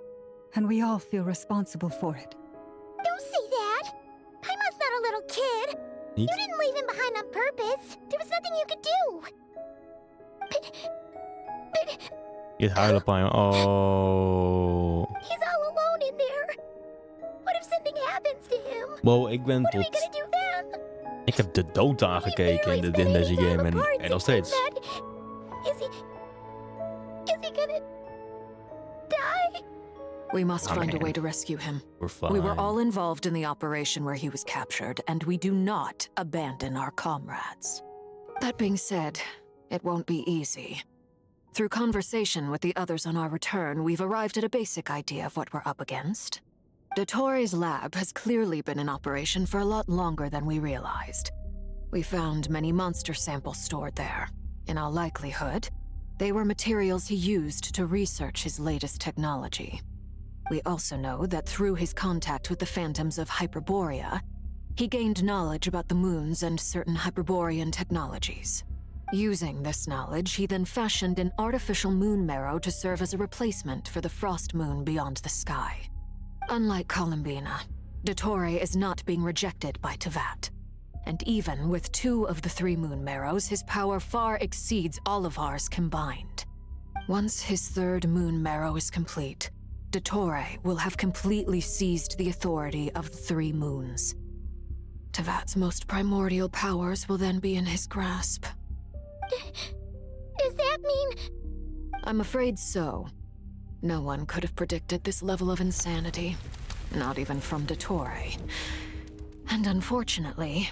and we all feel responsible for it. Don't say that! Paimon's not a little kid! You didn't leave him behind on purpose! There was nothing you could do! But... Je huilen, Paimon. Oh. He's all alone in there! What if something happens to him? Wow, ik ben What tot... are we gonna do then? Ik heb de dood aangekeken in deze game en nog steeds. Is he gonna die? We must find a way to rescue him. We're fine. We were all involved in the operation where he was captured, and we do not abandon our comrades. That being said, it won't be easy. Through conversation with the others on our return, we've arrived at a basic idea of what we're up against. Doctore's lab has clearly been in operation for a lot longer than we realized. We found many monster samples stored there. In all likelihood, they were materials he used to research his latest technology. We also know that through his contact with the phantoms of Hyperborea, he gained knowledge about the moons and certain Hyperborean technologies. Using this knowledge, he then fashioned an artificial moon marrow to serve as a replacement for the frost moon beyond the sky. Unlike Columbina, Doctore is not being rejected by Teyvat. And even with 2 of the 3 moon marrows, his power far exceeds all of ours combined. Once his 3rd moon marrow is complete, Doctore will have completely seized the authority of the 3 moons. Teyvat's most primordial powers will then be in his grasp. Does that mean... I'm afraid so. No one could have predicted this level of insanity. Not even from Doctore. And unfortunately,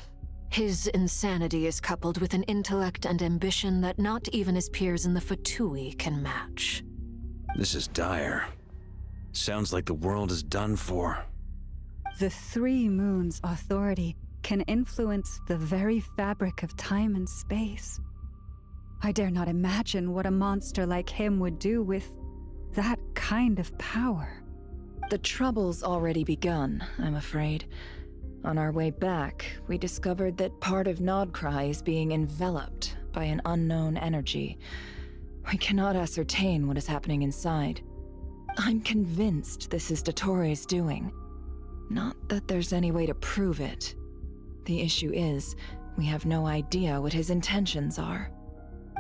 his insanity is coupled with an intellect and ambition that not even his peers in the Fatui can match. This is dire. Sounds like the world is done for. The 3 moons' authority can influence the very fabric of time and space. I dare not imagine what a monster like him would do with that kind of power. The trouble's already begun, I'm afraid. On our way back, we discovered that part of Nodcry is being enveloped by an unknown energy. We cannot ascertain what is happening inside. I'm convinced this is Doctore's doing. Not that there's any way to prove it. The issue is, we have no idea what his intentions are.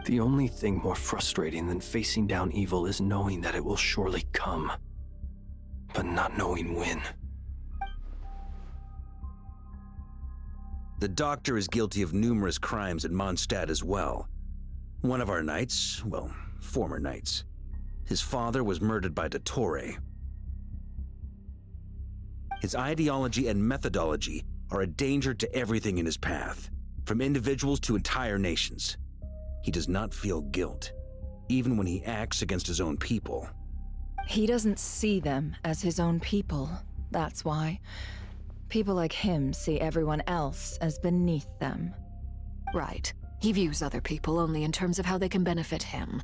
The only thing more frustrating than facing down evil is knowing that it will surely come, but not knowing when. The Doctor is guilty of numerous crimes at Mondstadt as well. One of our knights, well, former knights, his father was murdered by Doctore. His ideology and methodology are a danger to everything in his path, from individuals to entire nations. He does not feel guilt, even when he acts against his own people. He doesn't see them as his own people, that's why. People like him see everyone else as beneath them. Right. He views other people only in terms of how they can benefit him.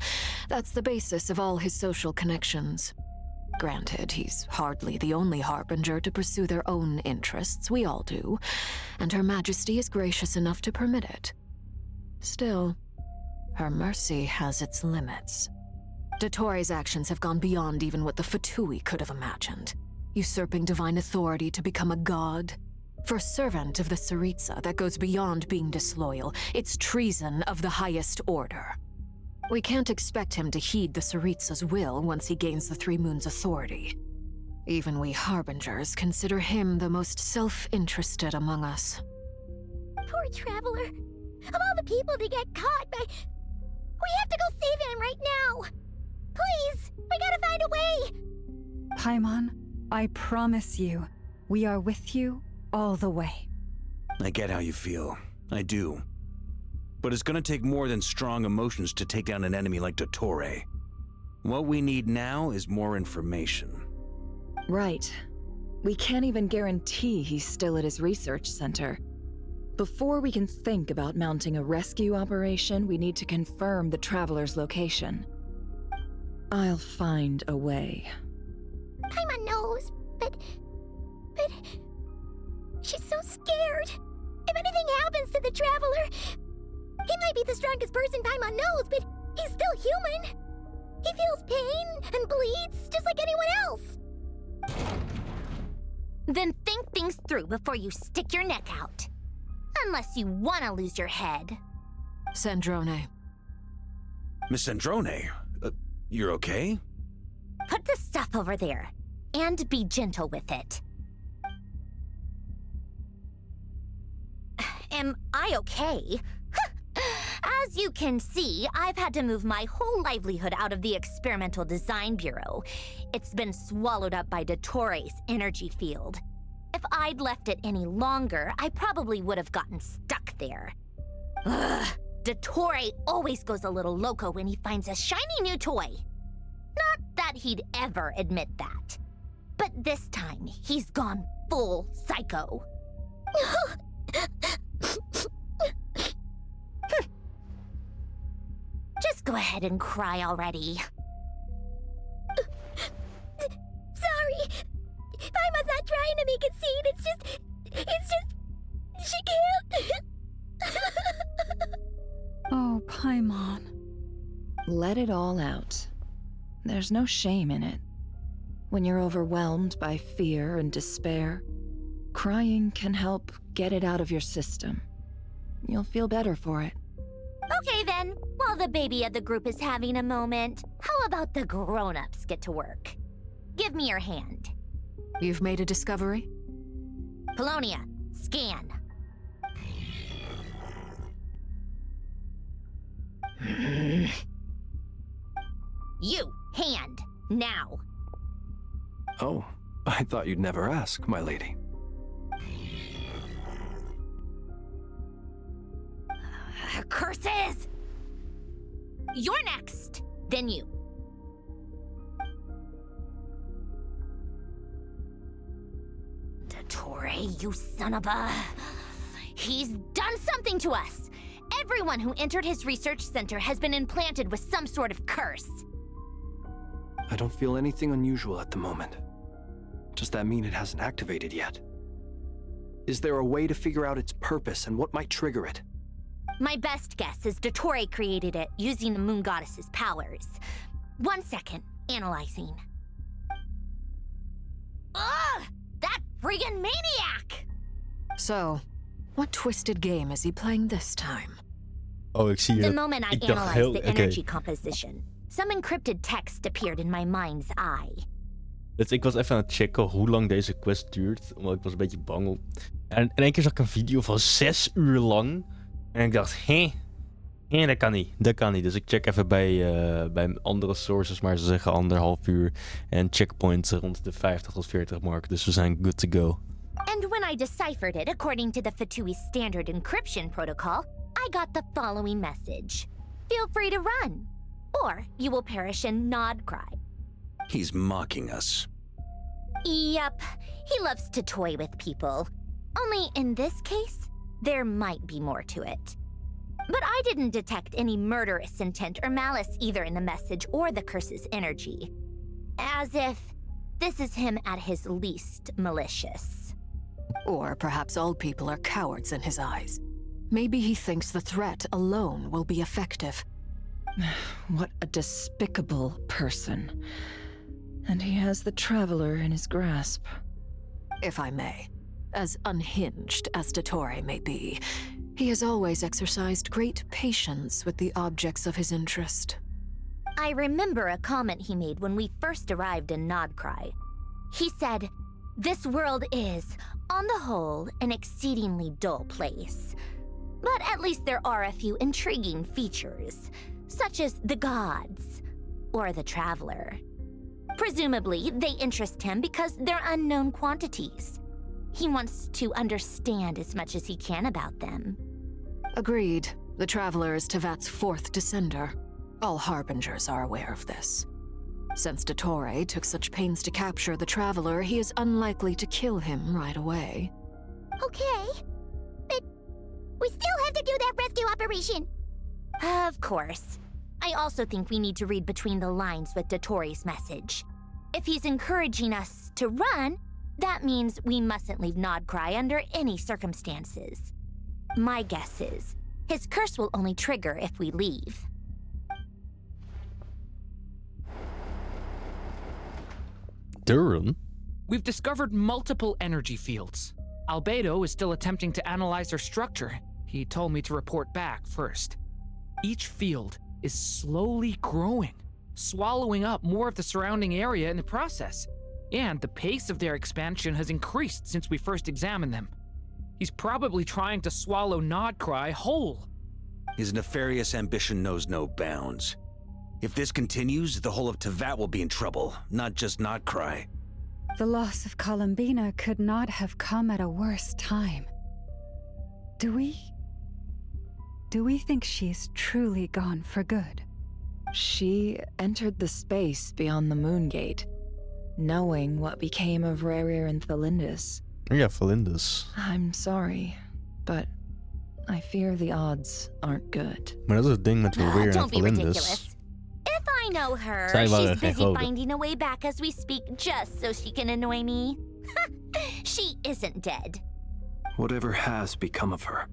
That's the basis of all his social connections. Granted, he's hardly the only harbinger to pursue their own interests. We all do. And Her Majesty is gracious enough to permit it. Still, her mercy has its limits. Doctore's actions have gone beyond even what the Fatui could have imagined. Usurping divine authority to become a god. For a servant of the Tsaritsa, that goes beyond being disloyal. It's treason of the highest order. We can't expect him to heed the Tsaritsa's will once he gains the 3 moons' authority. Even we harbingers consider him the most self-interested among us. Poor Traveler. Of all the people to get caught by... We have to go save him right now! Please! We gotta find a way! Paimon, I promise you, we are with you all the way. I get how you feel. I do. But it's gonna take more than strong emotions to take down an enemy like Doctore. What we need now is more information. Right. We can't even guarantee he's still at his research center. Before we can think about mounting a rescue operation, we need to confirm the Traveler's location. I'll find a way. Paimon knows, but... She's so scared. If anything happens to the Traveler... He might be the strongest person Paimon knows, but he's still human. He feels pain and bleeds just like anyone else. Then think things through before you stick your neck out. Unless you want to lose your head. Sandrone. Miss Sandrone, you're okay? Put the stuff over there, and be gentle with it. Am I okay? As you can see, I've had to move my whole livelihood out of the Experimental Design Bureau. It's been swallowed up by Doctore's energy field. If I'd left it any longer, I probably would have gotten stuck there. Ugh, Doctore always goes a little loco when he finds a shiny new toy. Not that he'd ever admit that. But this time, he's gone full psycho. Just go ahead and cry already. Sorry. Paimon's not trying to make it seem. It's just... she can't. Oh, Paimon. Let it all out. There's no shame in it. When you're overwhelmed by fear and despair, crying can help get it out of your system. You'll feel better for it. Okay then, while the baby of the group is having a moment, how about the grown-ups get to work? Give me your hand. You've made a discovery? Polonia, scan. You, hand, now. Oh, I thought you'd never ask, my lady. Curses! You're next, then you. Doctore, you son of a... He's done something to us! Everyone who entered his research center has been implanted with some sort of curse. I don't feel anything unusual at the moment. Does that mean it hasn't activated yet? Is there a way to figure out its purpose and what might trigger it? My best guess is Doctore created it using the Moon Goddess's powers. 1 second, analyzing. Ugh! That friggin' maniac! So, what twisted game is he playing this time? Oh, ik zie The het. moment I Ik dacht analyzed heel... the Oké. energy composition, some encrypted text appeared in my mind's eye. Dus ik was even aan het checken hoe lang deze quest duurt. Omdat ik was een beetje bang. En in één keer zag ik een video van 6 uur lang. En ik dacht, dat kan niet. Dat kan niet. Dus ik check even bij andere sources. Maar ze zeggen 1,5 uur. En checkpoints rond de 50 tot 40 mark. Dus we zijn good to go. And when I deciphered it according to the Fatui standard encryption protocol, I got the following message. Feel free to run, or you will perish in nod cry. He's mocking us. Yep, he loves to toy with people. Only in this case, there might be more to it. But I didn't detect any murderous intent or malice either in the message or the curse's energy. As if this is him at his least malicious. Or perhaps all people are cowards in his eyes. Maybe he thinks the threat alone will be effective. What a despicable person. And he has the Traveler in his grasp. If I may, as unhinged as Doctore may be, he has always exercised great patience with the objects of his interest. I remember a comment he made when we first arrived in Nodcry. He said, "This world is, on the whole, an exceedingly dull place. But at least there are a few intriguing features, such as the gods, or the Traveler. Presumably, they interest him because they're unknown quantities. He wants to understand as much as he can about them." Agreed. The Traveler is Tevat's 4th descender. All Harbingers are aware of this. Since Doctore took such pains to capture the Traveler, he is unlikely to kill him right away. Okay. But we still have to do that rescue operation. Of course. I also think we need to read between the lines with Doctore's message. If he's encouraging us to run, that means we mustn't leave Nodcry under any circumstances. My guess is, his curse will only trigger if we leave. Duran? We've discovered multiple energy fields. Albedo is still attempting to analyze their structure. He told me to report back first. Each field is slowly growing, swallowing up more of the surrounding area in the process. And the pace of their expansion has increased since we first examined them. He's probably trying to swallow Nodcry whole. His nefarious ambition knows no bounds. If this continues, the whole of Teyvat will be in trouble, not just Nodcry. The loss of Columbina could not have come at a worse time. Do we think she's truly gone for good? She entered the space beyond the Moongate, knowing what became of Rerir and Thelindis. Ja, Thelindis. I'm sorry, but I fear the odds aren't good. Maar dat is het ding met Rerir en Don't be Thelindis. ridiculous. If I know her, Zij waren she's geen busy goden. finding a way back as we speak just so she can annoy me. She isn't dead. Whatever has become of her,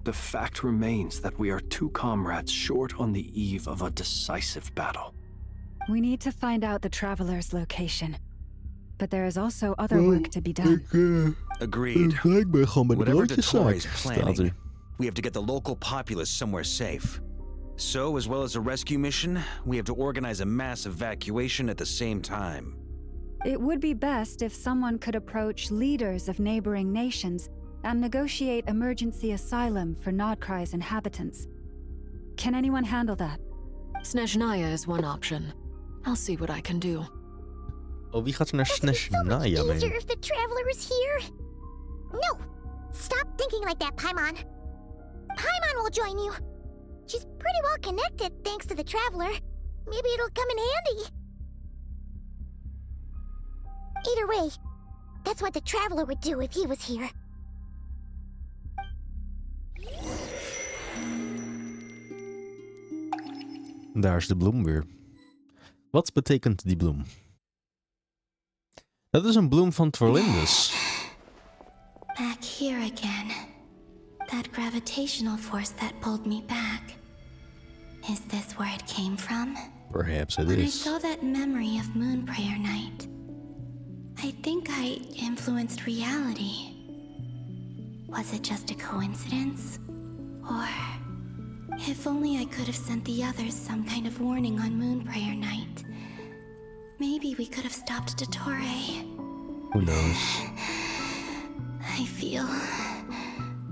the fact remains that we are two comrades short on the eve of a decisive battle. We need to find out the Traveler's location. But there is also other work to be done. Agreed. Ik ben gewoon bij de Whatever Doctore is broodjeszaak. planning, we have to get the local populace somewhere safe. So, as well as a rescue mission, we have to organize a mass evacuation at the same time. It would be best if someone could approach leaders of neighboring nations and negotiate emergency asylum for Nodcry's inhabitants. Can anyone handle that? Snezhnaya is one option. I'll see what I can do. Oh, wie gaat er naar Snezhnaya mee? Easier if the Traveler is here. No! Stop thinking like that, Paimon. Paimon will join you. She's pretty well connected thanks to the Traveler. Maybe it'll come in handy. Either way, that's what the Traveler would do if he was here. Daar is de bloem weer. Wat betekent die bloem? Dat is een bloem van Thelindis. Back here again. That gravitational force that pulled me back. Is this where it came from? Perhaps it When I is. saw that memory of Moon Prayer Night, I think I influenced reality. Was it just a coincidence? Or if only I could have sent the others some kind of warning on Moon Prayer Night. Maybe we could have stopped Doctore. Who knows? I feel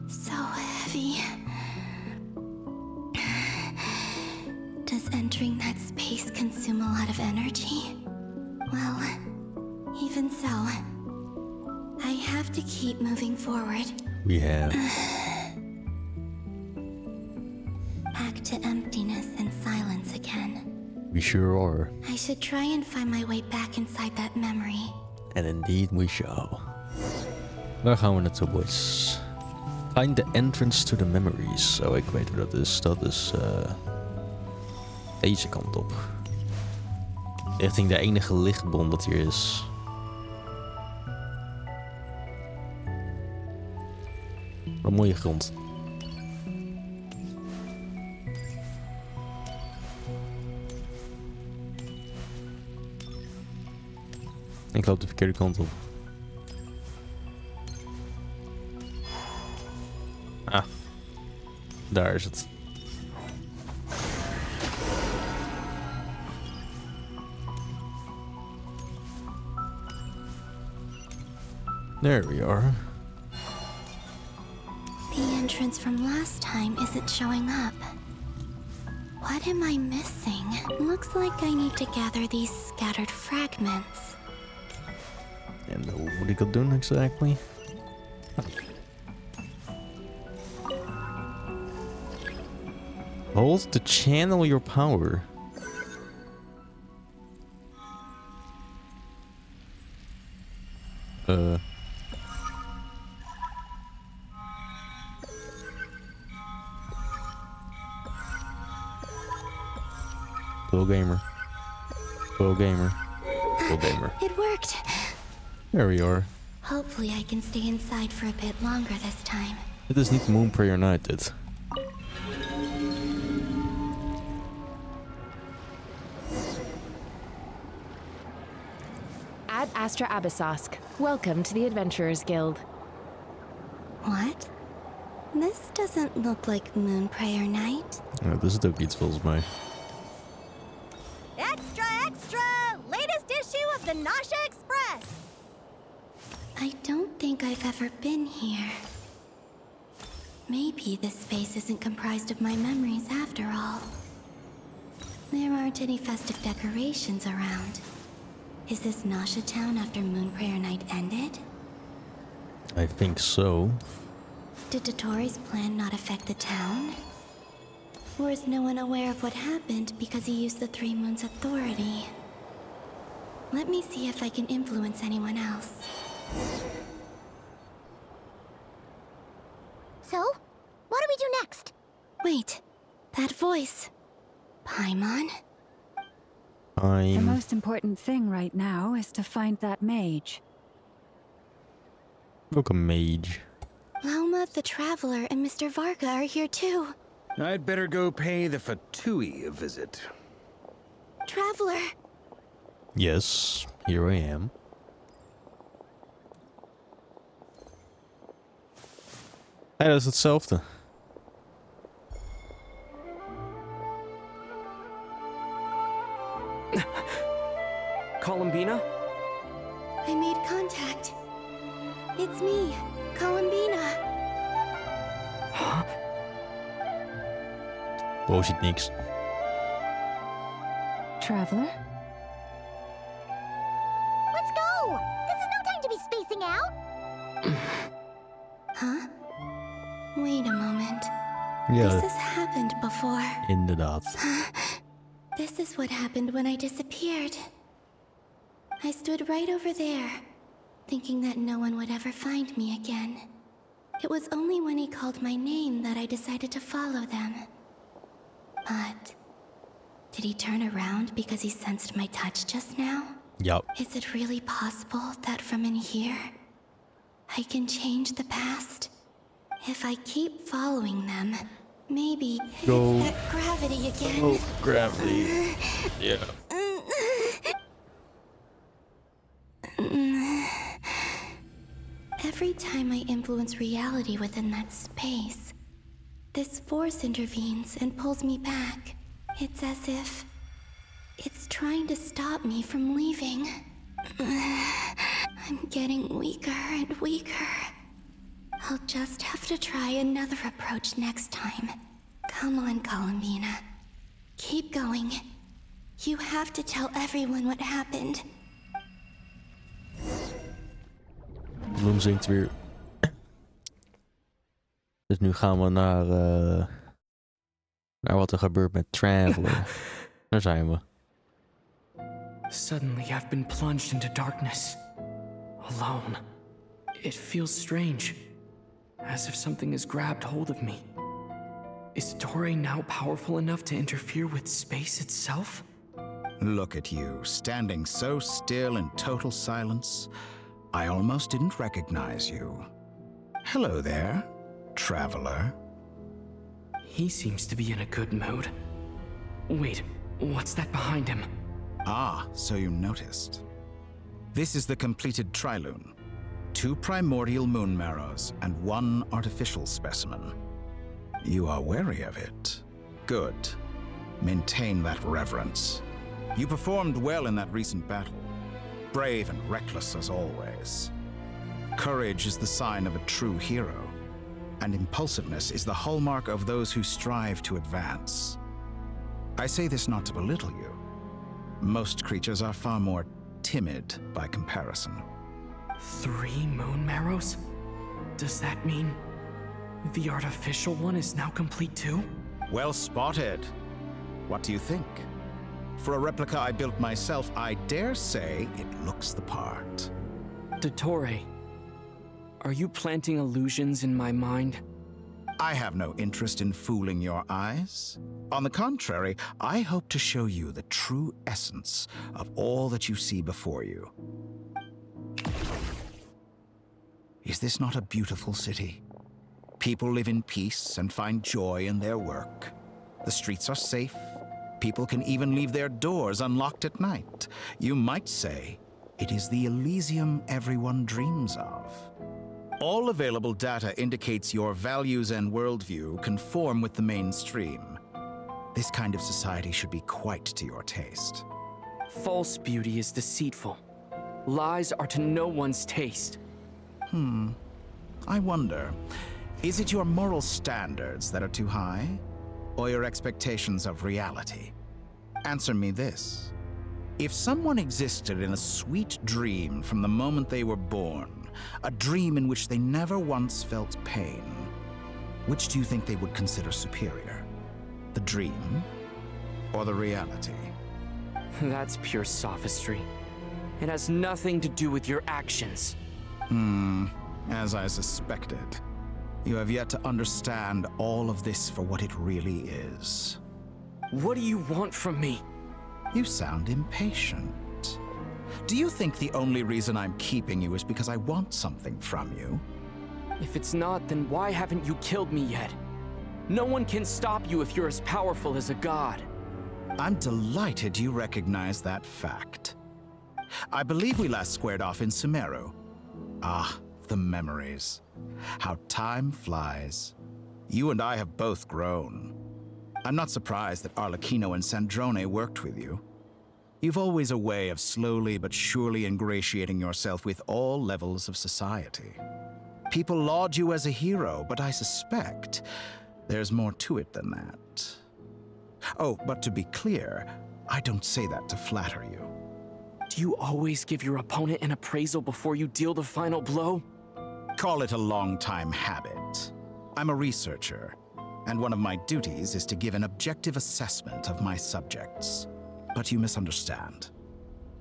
so heavy. Does entering that space consume a lot of energy? Well, even so, I have to keep moving forward. We have. Back to emptiness and silence again. We sure are. I should try and find my way back inside that memory. And indeed we shall. Waar gaan we naartoe, boys? Find the entrance to the memories. Oh, ik weet hoe dat is. Dat is deze kant op. Richting de enige lichtbron dat hier is. Wat een mooie grond. Ik loop de verkeerde kant op. Ah, daar is het. There we are. The entrance from last time isn't showing up. What am I missing? Looks like I need to gather these scattered fragments. En hoe moet ik dat doen exactly? Hold to channel your power. Pro gamer. Pro gamer. Pro gamer. It worked. There we are. Hopefully I can stay inside for a bit longer this time. Dit is niet Moon Prayer Night, dit. Ad Astra Abyssosk. Welcome to the Adventurers Guild. What? This doesn't look like Moon Prayer Night. Ja, dit is het ook iets volgens mij. Extra, extra! Latest issue of the Nasha Express! I don't think I've ever been here. Maybe this space isn't comprised of my memories after all. There aren't any festive decorations around. Is this Nasha Town after Moon Prayer Night ended? I think so. Did Doctore's plan not affect the town? Or is no one aware of what happened because he used the Three Moons' authority? Let me see if I can influence anyone else. So, what do we do next? Wait, that voice. Paimon? The most important thing right now is to find that mage. Look, a mage. Lauma the Traveler and Mr. Varga are here too. I'd better go pay the Fatui a visit. Traveler! Yes, here I am. Hey, dat is hetzelfde. Columbina? I made contact. It's me, Columbina. Huh? Bullshit niks. Traveler? Let's go! This is no time to be spacing out! Huh? Wait a moment. Ja, This has happened before. inderdaad. This is what happened when I disappeared. I stood right over there, thinking that no one would ever find me again. It was only when he called my name that I decided to follow them. But did he turn around because he sensed my touch just now? Yup. Is it really possible that from in here, I can change the past? If I keep following them, maybe Go. it's that gravity again. Oh, gravity. Yeah. Every time I influence reality within that space, this force intervenes and pulls me back. It's as if it's trying to stop me from leaving. I'm getting weaker and weaker. I'll just have to try another approach next time. Come on, Columbina. Keep going. You have to tell everyone what happened. Bloem zingt weer. Dus nu gaan we naar wat er gebeurt met Traveler. Daar zijn we. Suddenly I've been plunged into darkness. Alone. It feels strange. As if something has grabbed hold of me. Is Doctore now powerful enough to interfere with space itself? Look at you, standing so still in total silence. I almost didn't recognize you. Hello there, traveler. He seems to be in a good mood. Wait, what's that behind him? Ah, so you noticed. This is the completed trilune. 2 primordial moon marrows and 1 artificial specimen. You are wary of it. Good. Maintain that reverence. You performed well in that recent battle. Brave and reckless as always. Courage is the sign of a true hero, and impulsiveness is the hallmark of those who strive to advance. I say this not to belittle you. Most creatures are far more timid by comparison. 3 moon marrows? Does that mean the artificial one is now complete too? Well spotted. What do you think? For a replica I built myself, I dare say it looks the part. Doctore, are you planting illusions in my mind? I have no interest in fooling your eyes. On the contrary, I hope to show you the true essence of all that you see before you. Is this not a beautiful city? People live in peace and find joy in their work. The streets are safe. People can even leave their doors unlocked at night. You might say it is the Elysium everyone dreams of. All available data indicates your values and worldview conform with the mainstream. This kind of society should be quite to your taste. False beauty is deceitful. Lies are to no one's taste. I wonder, Is it your moral standards that are too high, or your expectations of reality? Answer me this. If someone existed in a sweet dream from the moment they were born, a dream in which they never once felt pain, which do you think they would consider superior? The dream or the reality? That's pure sophistry. It has nothing to do with your actions. As I suspected. You have yet to understand all of this for what it really is. What do you want from me? You sound impatient. Do you think the only reason I'm keeping you is because I want something from you? If it's not, then why haven't you killed me yet? No one can stop you if you're as powerful as a god. I'm delighted you recognize that fact. I believe we last squared off in Sumeru. Ah, the memories. How time flies. You and I have both grown. I'm not surprised that Arlecchino and Sandrone worked with you. You've always a way of slowly but surely ingratiating yourself with all levels of society. People laud you as a hero, but I suspect there's more to it than that. Oh, but to be clear, I don't say that to flatter you. Do you always give your opponent an appraisal before you deal the final blow? Call it a long-time habit. I'm a researcher, and one of my duties is to give an objective assessment of my subjects. But you misunderstand.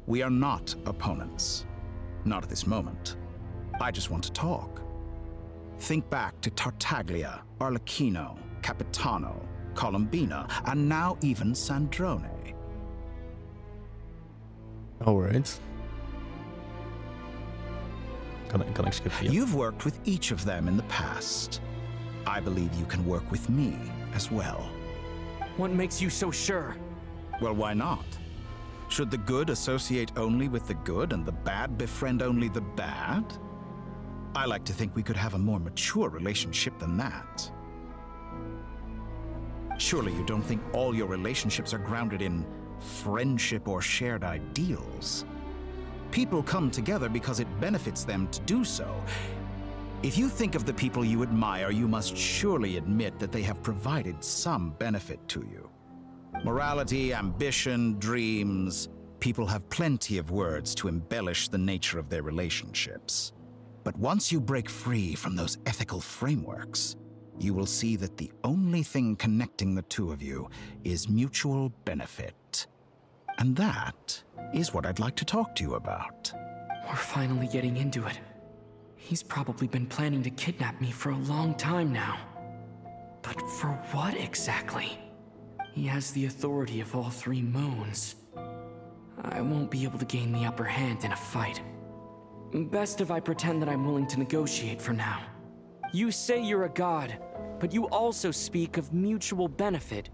We are not opponents. Not at this moment. I just want to talk. Think back to Tartaglia, Arlecchino, Capitano, Columbina, and now even Sandrone. Alright. Kan ik skippen? You've worked with each of them in the past. I believe you can work with me as well. What makes you so sure? Well, why not? Should the good associate only with the good and the bad befriend only the bad? I like to think we could have a more mature relationship than that. Surely you don't think all your relationships are grounded in friendship or shared ideals. People come together because it benefits them to do so. If you think of the people you admire, you must surely admit that they have provided some benefit to you. Morality, ambition, dreams. People have plenty of words to embellish the nature of their relationships. But once you break free from those ethical frameworks, you will see that the only thing connecting the two of you is mutual benefit. And that is what I'd like to talk to you about. We're finally getting into it. He's probably been planning to kidnap me for a long time now. But for what exactly? He has the authority of all three moons. I won't be able to gain the upper hand in a fight. Best if I pretend that I'm willing to negotiate for now. You say you're a god, but you also speak of mutual benefit.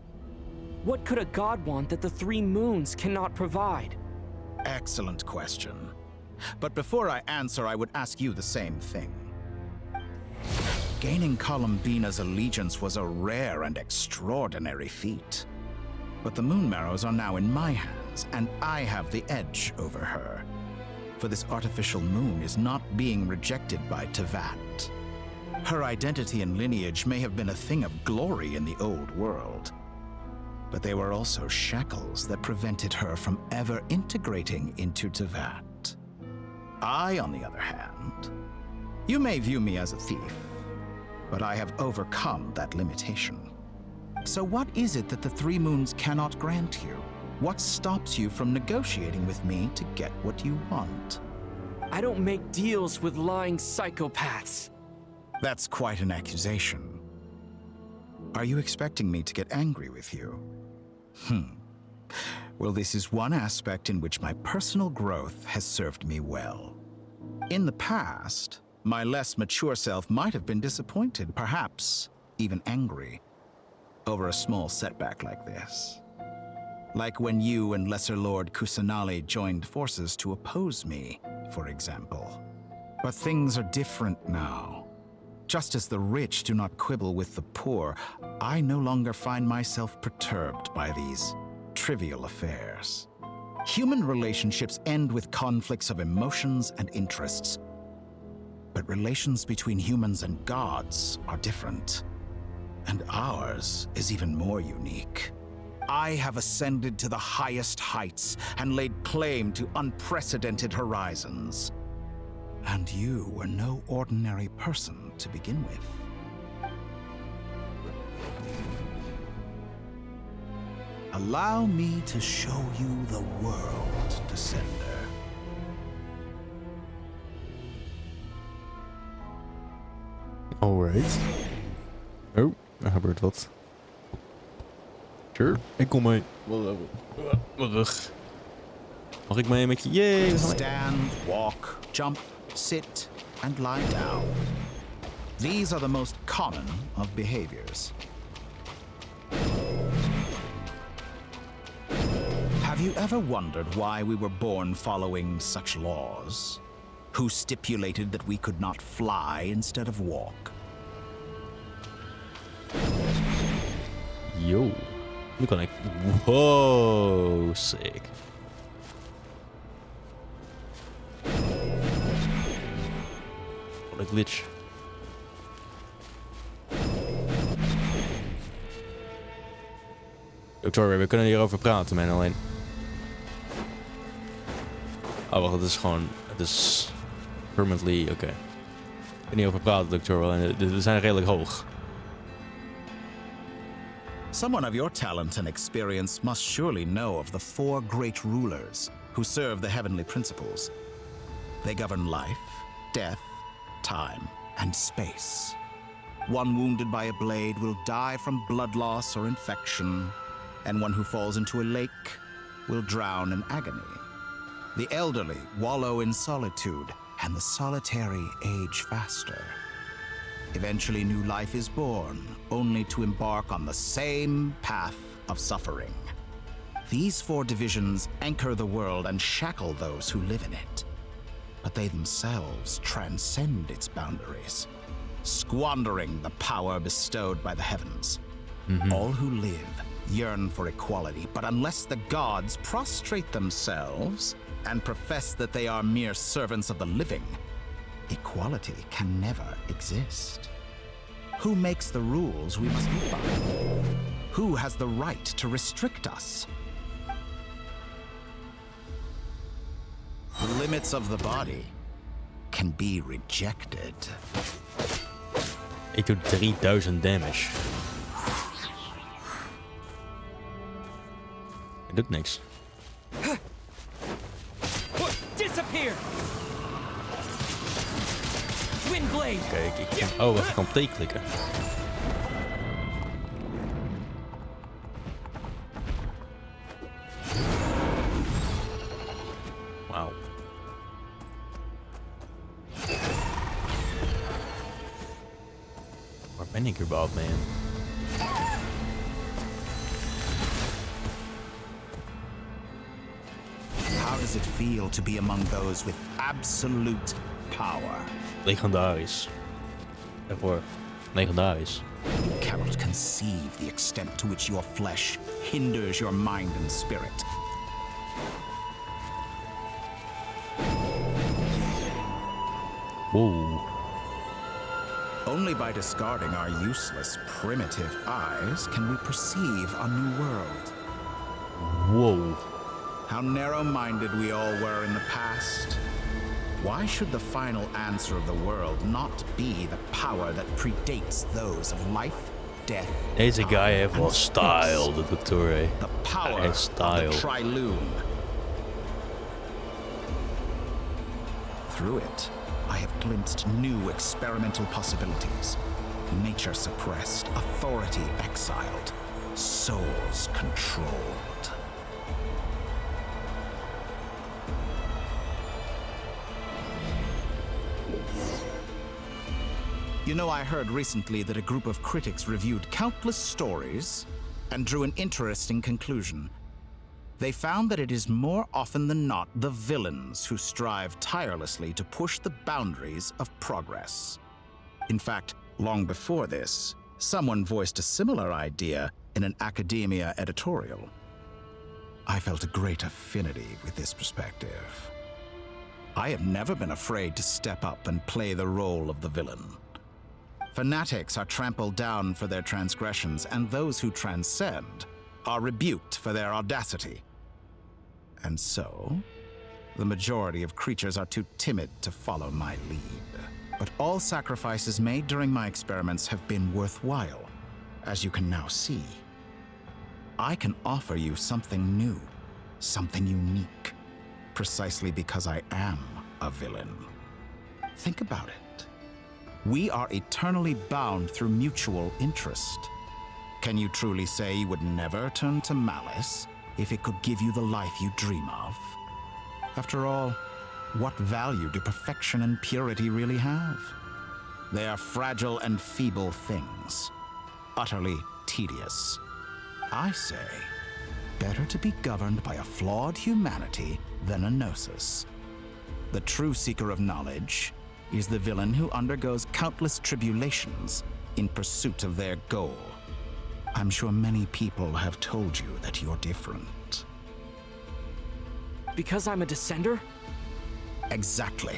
What could a god want that the three moons cannot provide? Excellent question. But before I answer, I would ask you the same thing. Gaining Columbina's allegiance was a rare and extraordinary feat. But the Moon Marrows are now in my hands, and I have the edge over her. For this artificial moon is not being rejected by Tevat. Her identity and lineage may have been a thing of glory in the old world, but they were also shackles that prevented her from ever integrating into Tevat. I, on the other hand, you may view me as a thief, but I have overcome that limitation. So what is it that the three moons cannot grant you? What stops you from negotiating with me to get what you want? I don't make deals with lying psychopaths. That's quite an accusation. Are you expecting me to get angry with you? Well, this is one aspect in which my personal growth has served me well. In the past, my less mature self might have been disappointed, perhaps even angry, over a small setback like this. Like when you and Lesser Lord Kusanali joined forces to oppose me, for example. But things are different now. Just as the rich do not quibble with the poor, I no longer find myself perturbed by these trivial affairs. Human relationships end with conflicts of emotions and interests. But relations between humans and gods are different. And ours is even more unique. I have ascended to the highest heights and laid claim to unprecedented horizons. And you were no ordinary person to begin with. Allow me to show you the world, Descender. Alright. Oh, er gebeurt wat. Sure, ik kom mee. Mijn rug. Mag ik mee met je? Yay! Stand, walk, jump, sit, and lie down. These are the most common of behaviors. Have you ever wondered why we were born following such laws? Who stipulated that we could not fly instead of walk? Yo. Nu kan ik... Wow, sick. Wat een glitch. Doctore, we kunnen hierover praten, man, alleen... Oh, wacht, het is gewoon... Het is... Permanently, oké. Ik kan niet over praten, Doctore, alleen we zijn redelijk hoog. Someone of your talent and experience must surely know of the 4 great rulers who serve the heavenly principles. They govern life, death, time, and space. One wounded by a blade will die from blood loss or infection, and one who falls into a lake will drown in agony. The elderly wallow in solitude, and the solitary age faster. Eventually, new life is born, only to embark on the same path of suffering. These 4 divisions anchor the world and shackle those who live in it. But they themselves transcend its boundaries, squandering the power bestowed by the heavens. All who live yearn for equality, but unless the gods prostrate themselves and profess that they are mere servants of the living, equality can never exist. Who makes the rules we must live by? Who has the right to restrict us? The limits of the body can be rejected. Ik doe 3000 damage. Het doet niks. Disappear! Twin blade! Kijk, ik kan... Oh, wacht, ik kan T klikken. Wauw. Waar ben ik überhaupt, man? How does it feel to be among those with absolute power? Legendarisch. Daarvoor. Legendarisch. You cannot conceive the extent to which your flesh hinders your mind and spirit. Whoa. Only by discarding our useless, primitive eyes can we perceive a new world. Whoa. How narrow-minded we all were in the past. Why should the final answer of the world not be the power that predates those of life, death, Deze guy heeft wel style, de Doctore. The power Hij style. of the Triloom. Through it, I have glimpsed new experimental possibilities. Nature suppressed, authority exiled, souls controlled. You know, I heard recently that a group of critics reviewed countless stories and drew an interesting conclusion. They found that it is more often than not the villains who strive tirelessly to push the boundaries of progress. In fact, long before this, someone voiced a similar idea in an academia editorial. I felt a great affinity with this perspective. I have never been afraid to step up and play the role of the villain. Fanatics are trampled down for their transgressions, and those who transcend are rebuked for their audacity. And so, the majority of creatures are too timid to follow my lead. But all sacrifices made during my experiments have been worthwhile, as you can now see. I can offer you something new, something unique, precisely because I am a villain. Think about it. We are eternally bound through mutual interest. Can you truly say you would never turn to malice if it could give you the life you dream of? After all, what value do perfection and purity really have? They are fragile and feeble things, utterly tedious. I say, better to be governed by a flawed humanity than a gnosis. The true seeker of knowledge is the villain who undergoes countless tribulations in pursuit of their goal. I'm sure many people have told you that you're different. Because I'm a descender? Exactly.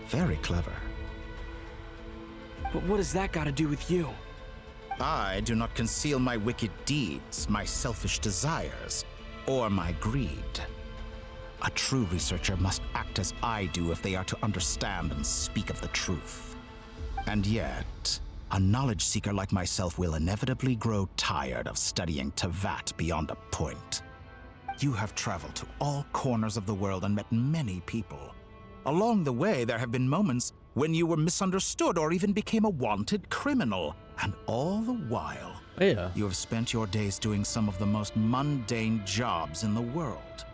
Very clever. But what does that got to do with you? I do not conceal my wicked deeds, my selfish desires, or my greed. A true researcher must act as I do if they are to understand and speak of the truth. And yet, a knowledge seeker like myself will inevitably grow tired of studying Tevat beyond a point. You have traveled to all corners of the world and met many people. Along the way, there have been moments when you were misunderstood or even became a wanted criminal. And all the while, you have spent your days doing some of the most mundane jobs in the world.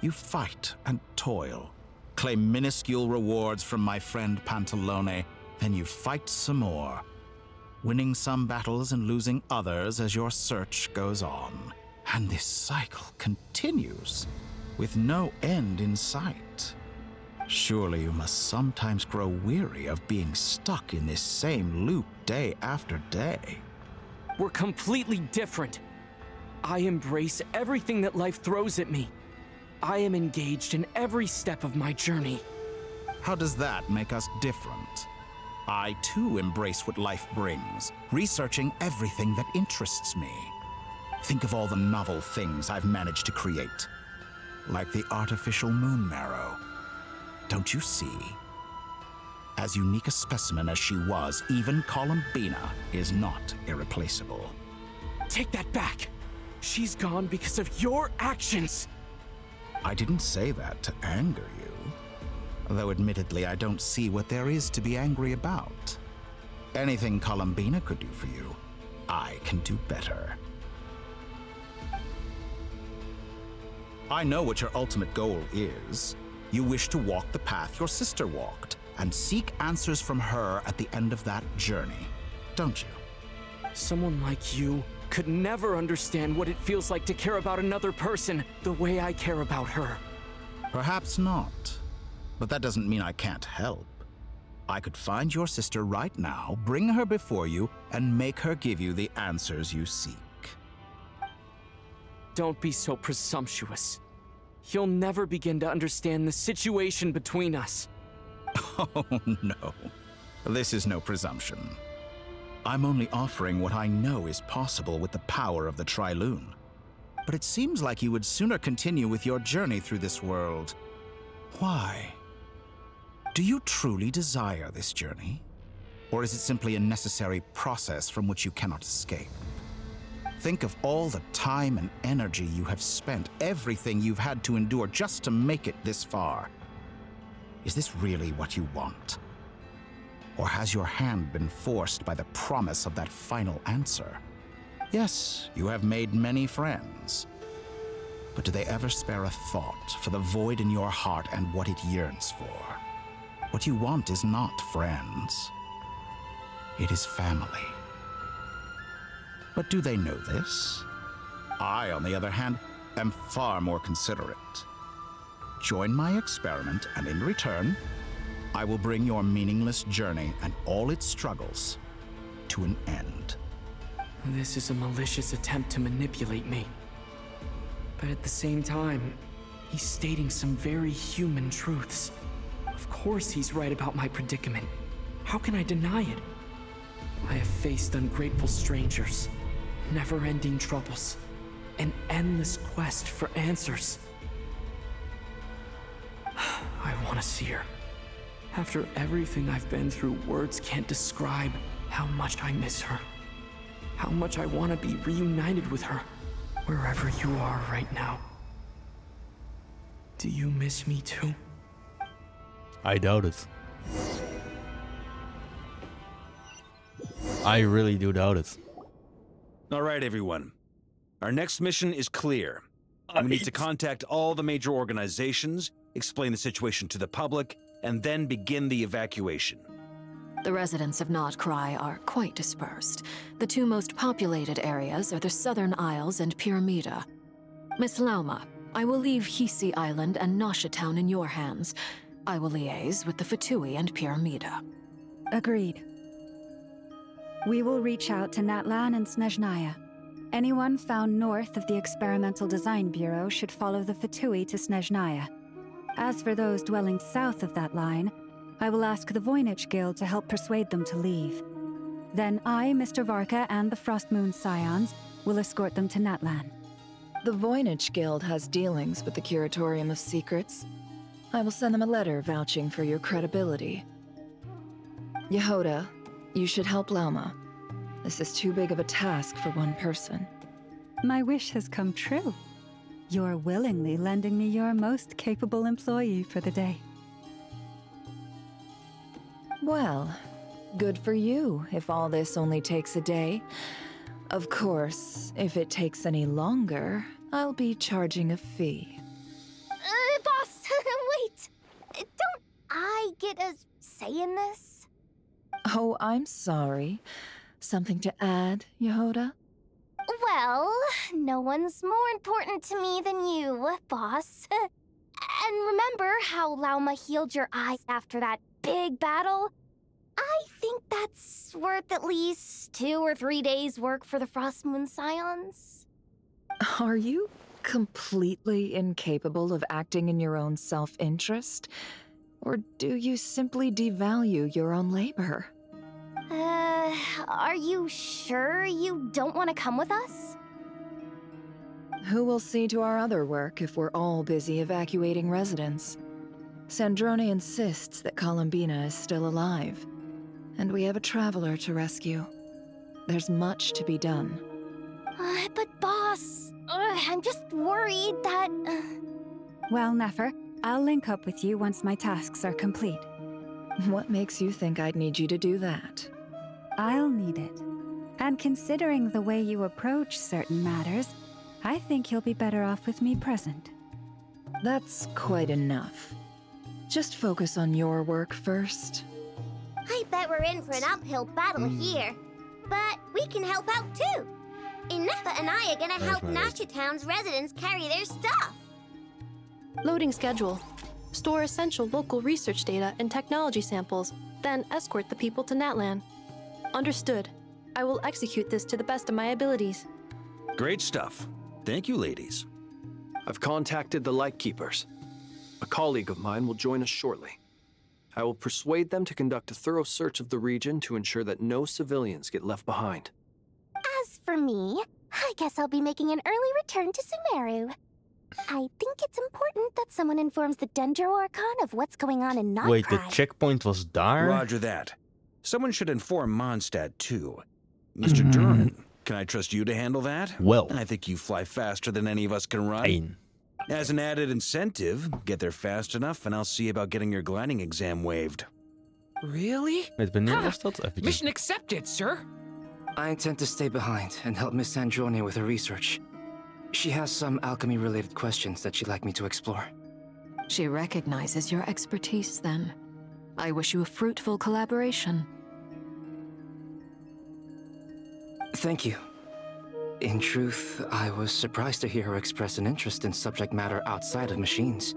You fight and toil, claim minuscule rewards from my friend Pantalone, then you fight some more, winning some battles and losing others as your search goes on. And this cycle continues, with no end in sight. Surely you must sometimes grow weary of being stuck in this same loop day after day. We're completely different. I embrace everything that life throws at me. I am engaged in every step of my journey. How does that make us different? I too embrace what life brings, researching everything that interests me. Think of all the novel things I've managed to create, like the artificial moon marrow. Don't you see? As unique a specimen as she was, even Columbina is not irreplaceable. Take that back! She's gone because of your actions! I didn't say that to anger you. Though admittedly, I don't see what there is to be angry about. Anything Columbina could do for you, I can do better. I know what your ultimate goal is. You wish to walk the path your sister walked, and seek answers from her at the end of that journey, don't you? Someone like you could never understand what it feels like to care about another person the way I care about her. Perhaps not, but that doesn't mean I can't help. I could find your sister right now, bring her before you, and make her give you the answers you seek. Don't be so presumptuous. You'll never begin to understand the situation between us. Oh, no. This is no presumption. I'm only offering what I know is possible with the power of the Trilune. But it seems like you would sooner continue with your journey through this world. Why? Do you truly desire this journey? Or is it simply a necessary process from which you cannot escape? Think of all the time and energy you have spent, everything you've had to endure just to make it this far. Is this really what you want? Or has your hand been forced by the promise of that final answer? Yes, you have made many friends. But do they ever spare a thought for the void in your heart and what it yearns for? What you want is not friends. It is family. But do they know this? I, on the other hand, am far more considerate. Join my experiment, and in return, I will bring your meaningless journey and all its struggles to an end. This is a malicious attempt to manipulate me. But at the same time, he's stating some very human truths. Of course he's right about my predicament. How can I deny it? I have faced ungrateful strangers, never-ending troubles, an endless quest for answers. I want to see her. After everything I've been through, words can't describe how much I miss her. How much I want to be reunited with her, wherever you are right now. Do you miss me too? I doubt it. I really do doubt it. All right, everyone. Our next mission is clear. We need to contact all the major organizations, explain the situation to the public, and then begin the evacuation. The residents of Not Cry are quite dispersed. The two most populated areas are the Southern Isles and Pyramida. Miss Lauma, I will leave Hisi Island and Nasha Town in your hands. I will liaise with the Fatui and Pyramida. Agreed. We will reach out to Natlan and Snezhnaya. Anyone found north of the Experimental Design Bureau should follow the Fatui to Snezhnaya. As for those dwelling south of that line, I will ask the Voynich Guild to help persuade them to leave. Then I, Mr. Varka, and the Frostmoon Scions will escort them to Natlan. The Voynich Guild has dealings with the Curatorium of Secrets. I will send them a letter vouching for your credibility. Yehoda, you should help Lauma. This is too big of a task for one person. My wish has come true. You're willingly lending me your most capable employee for the day. Well, good for you if all this only takes a day. Of course, if it takes any longer, I'll be charging a fee. Boss, wait! Don't I get a say in this? Oh, I'm sorry. Something to add, Yehoda? Well, no one's more important to me than you, boss. And remember how Lauma healed your eyes after that big battle? I think that's worth at least 2 or 3 days' work for the Frostmoon Scions. Are you completely incapable of acting in your own self-interest? Or do you simply devalue your own labor? Are you sure you don't want to come with us? Who will see to our other work if we're all busy evacuating residents? Sandrone insists that Columbina is still alive, and we have a traveler to rescue. There's much to be done. But boss, I'm just worried that... Well, Nefer, I'll link up with you once my tasks are complete. What makes you think I'd need you to do that? I'll need it. And considering the way you approach certain matters, I think you'll be better off with me present. That's quite enough. Just focus on your work first. I bet we're in for an uphill battle here. But we can help out too. Inefa and I are gonna help Nasha Town's residents carry their stuff. Loading schedule. Store essential local research data and technology samples, then escort the people to Natlan. Understood. I will execute this to the best of my abilities. Great stuff. Thank you, ladies. I've contacted the Lightkeepers. A colleague of mine will join us shortly. I will persuade them to conduct a thorough search of the region to ensure that no civilians get left behind. As for me, I guess I'll be making an early return to Sumeru. I think it's important that someone informs the Dendro Archon of what's going on in Not Wait, the Cry. checkpoint was there? Roger that. Someone should inform Mondstadt, too. Mr. Duran, can I trust you to handle that? Well. I think you fly faster than any of us can run. As an added incentive, get there fast enough and I'll see about getting your gliding exam waived. Really? Met wanneer was dat? Even Mission accepted, sir. I intend to stay behind and help Miss Sandrone with her research. She has some alchemy-related questions that she'd like me to explore. She recognizes your expertise, then. I wish you a fruitful collaboration. Thank you. In truth, I was surprised to hear her express an interest in subject matter outside of machines.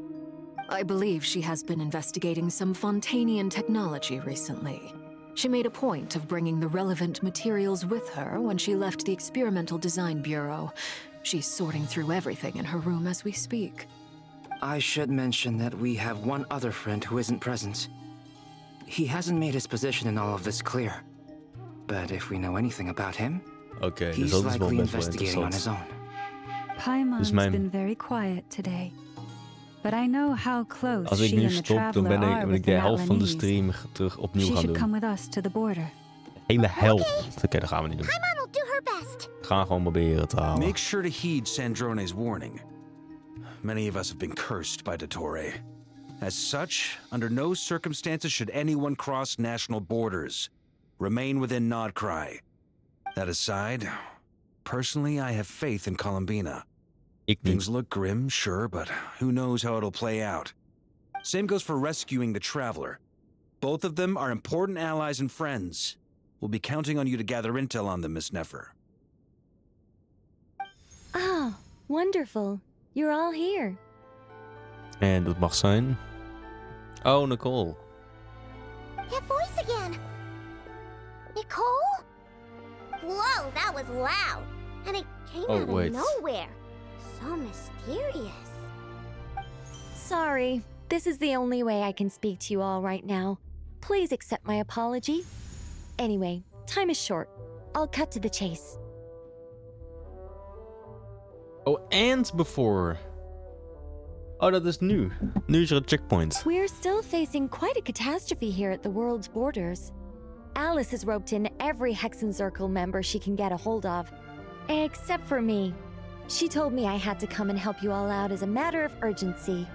I believe she has been investigating some Fontanian technology recently. She made a point of bringing the relevant materials with her when she left the Experimental Design Bureau. She's sorting through everything in her room as we speak. I should mention that we have one other friend who isn't present. He hasn't made his position in all of this clear. But if we know anything about him, dus dat is wel best wel interessant. Paimon's Dus been very quiet today. But I know how close als ik she nu and the stop, dan traveler ben are ik with de the helft van de Natlanese. stream terug opnieuw She gaan should doen. come with us to the border. Hele helft. Oké, dat gaan we niet doen. Paimon will do her best. Ga gewoon proberen te halen. Make sure to heed Sandrone's warning. Many of us have been cursed by Doctore. As such, under no circumstances should anyone cross national borders. Remain within Nodcry. That aside, personally, I have faith in Columbina. Things look grim, sure, but who knows how it'll play out. Same goes for rescuing the Traveler. Both of them are important allies and friends. We'll be counting on you to gather intel on them, Miss Nefer. Oh, wonderful. You're all here. En dat mag zijn. Oh, Nicole. That voice again. Nicole? Whoa, that was loud. And it came out of nowhere. So mysterious. Sorry. This is the only way I can speak to you all right now. Please accept my apology. Anyway, time is short. I'll cut to the chase. Oh, and before. Oh, dat is nu. Nu is er een checkpoint. We're still facing quite a catastrophe here at the world's borders. Alice has roped in every Hexencircle member she can get a hold of. Except for me. She told me I had to come and help you all out as a matter of urgency.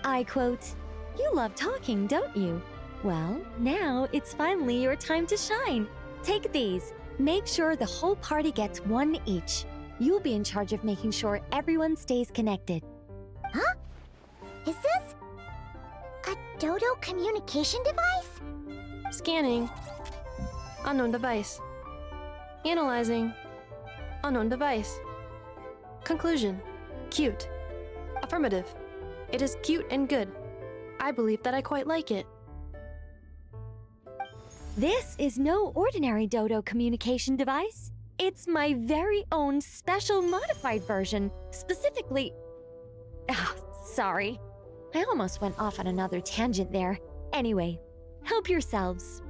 I quote, "You love talking, don't you? Well, now it's finally your time to shine. Take these. Make sure the whole party gets one each. You'll be in charge of making sure everyone stays connected." Huh? Is this a Dodo communication device? Scanning. Unknown device. Analyzing. Unknown device. Conclusion. Cute. Affirmative. It is cute and good. I believe that I quite like it. This is no ordinary Dodo communication device. It's my very own special modified version, specifically... sorry. I almost went off on another tangent there. Anyway, help yourselves.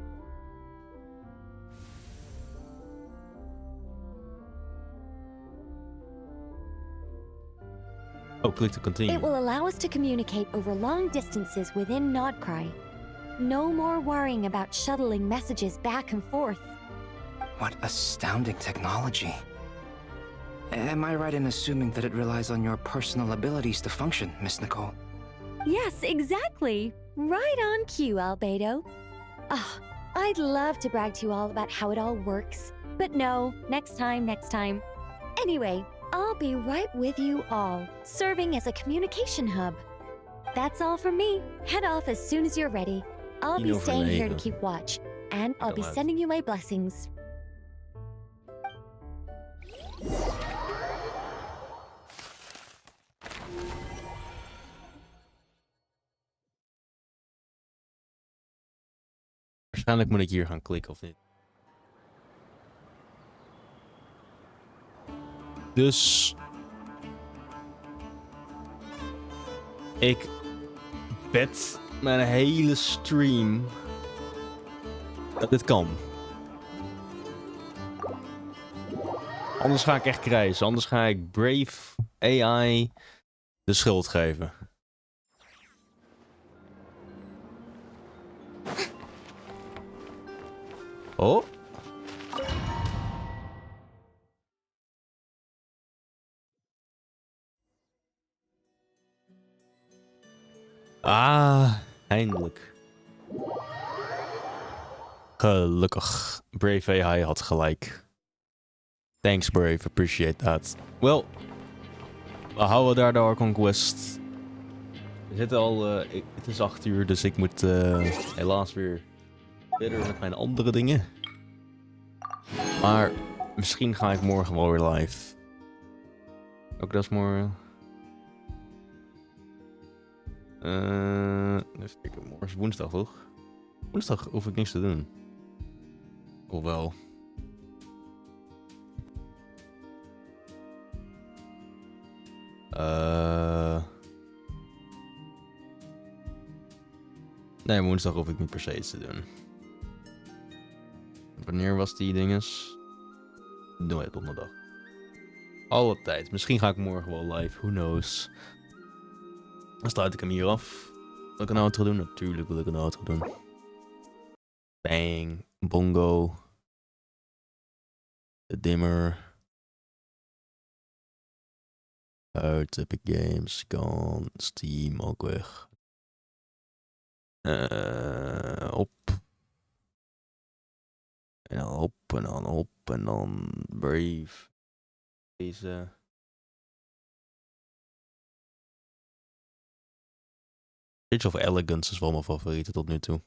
Oh, click to continue. It will allow us to communicate over long distances within Nodcry. No more worrying about shuttling messages back and forth. What astounding technology. Am I right in assuming that it relies on your personal abilities to function, Miss Nicole? Yes, exactly. Right on cue, Albedo. Oh, I'd love to brag to you all about how it all works. But no, next time. Anyway, I'll be right with you all, serving as a communication hub. That's all from me. Head off as soon as you're ready. I'll be staying here to keep watch, and I'll be sending you my blessings. Waarschijnlijk moet ik hier gaan klikken of niet. Dus ik bet mijn hele stream dat dit kan. Anders ga ik echt krijgen. Anders ga ik Brave AI de schuld geven. Oh. Ah, eindelijk. Gelukkig. Brave AI had gelijk. Thanks Brave, appreciate that. Wel, we houden daar de Archon Quest. We zitten al, het is 8 uur, dus ik moet helaas weer verder met mijn andere dingen. Maar misschien ga ik morgen wel weer live. Ook dat is morgen. Even kijken, morgen is woensdag toch? Woensdag hoef ik niks te doen. Of wel? Nee, woensdag hoef ik niet per se iets te doen. Wanneer was die dinges? Doe het donderdag. Alle tijd. Misschien ga ik morgen wel live. Who knows. Dan sluit ik hem hier af. Wil ik een outro doen? Natuurlijk wil ik een outro doen. Bang. Bongo. De dimmer. Uit Epic Games. Gone. Steam ook weg. Op. En dan op en dan op en dan Brave. Deze. Bridge of Elegance is wel mijn favoriete tot nu toe.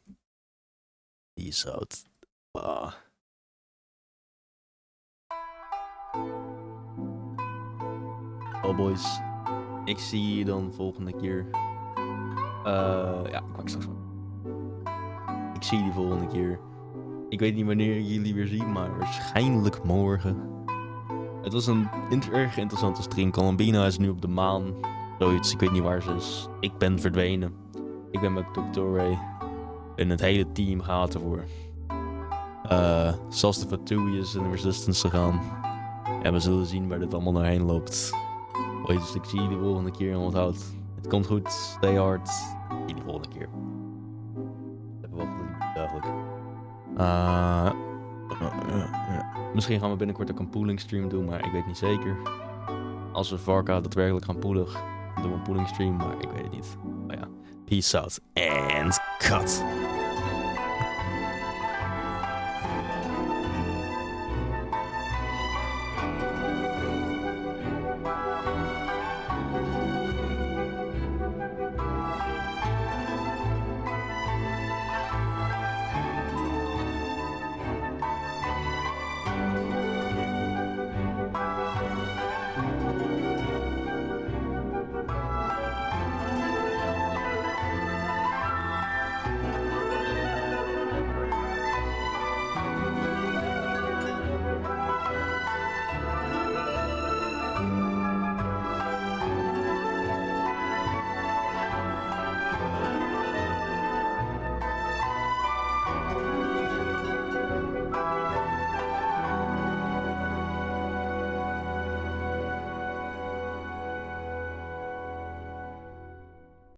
Die is out. Ah. Oh boys. Ik zie je dan volgende keer. Ja, ik maak straks wel. Ik zie jullie volgende keer. Ik weet niet wanneer ik jullie weer zie, maar waarschijnlijk morgen. Het was een erg interessante stream. Columbina is nu op de maan. Zoiets, ik weet niet waar ze is. Ik ben verdwenen. Ik ben met Doctore. En het hele team gaat ervoor. Zelfs de Fatui is in de Resistance gegaan. Ja, we zullen zien waar dit allemaal naarheen loopt. Dus ik zie jullie de volgende keer en onthoud. Het komt goed, stay hard. Zie jullie de volgende keer. Even wachten, dagelijk. Misschien gaan we binnenkort ook een pooling stream doen, maar ik weet niet zeker. Als we Varka daadwerkelijk gaan poelen, doen we een pooling stream, maar ik weet het niet. Maar ja, peace out and cut.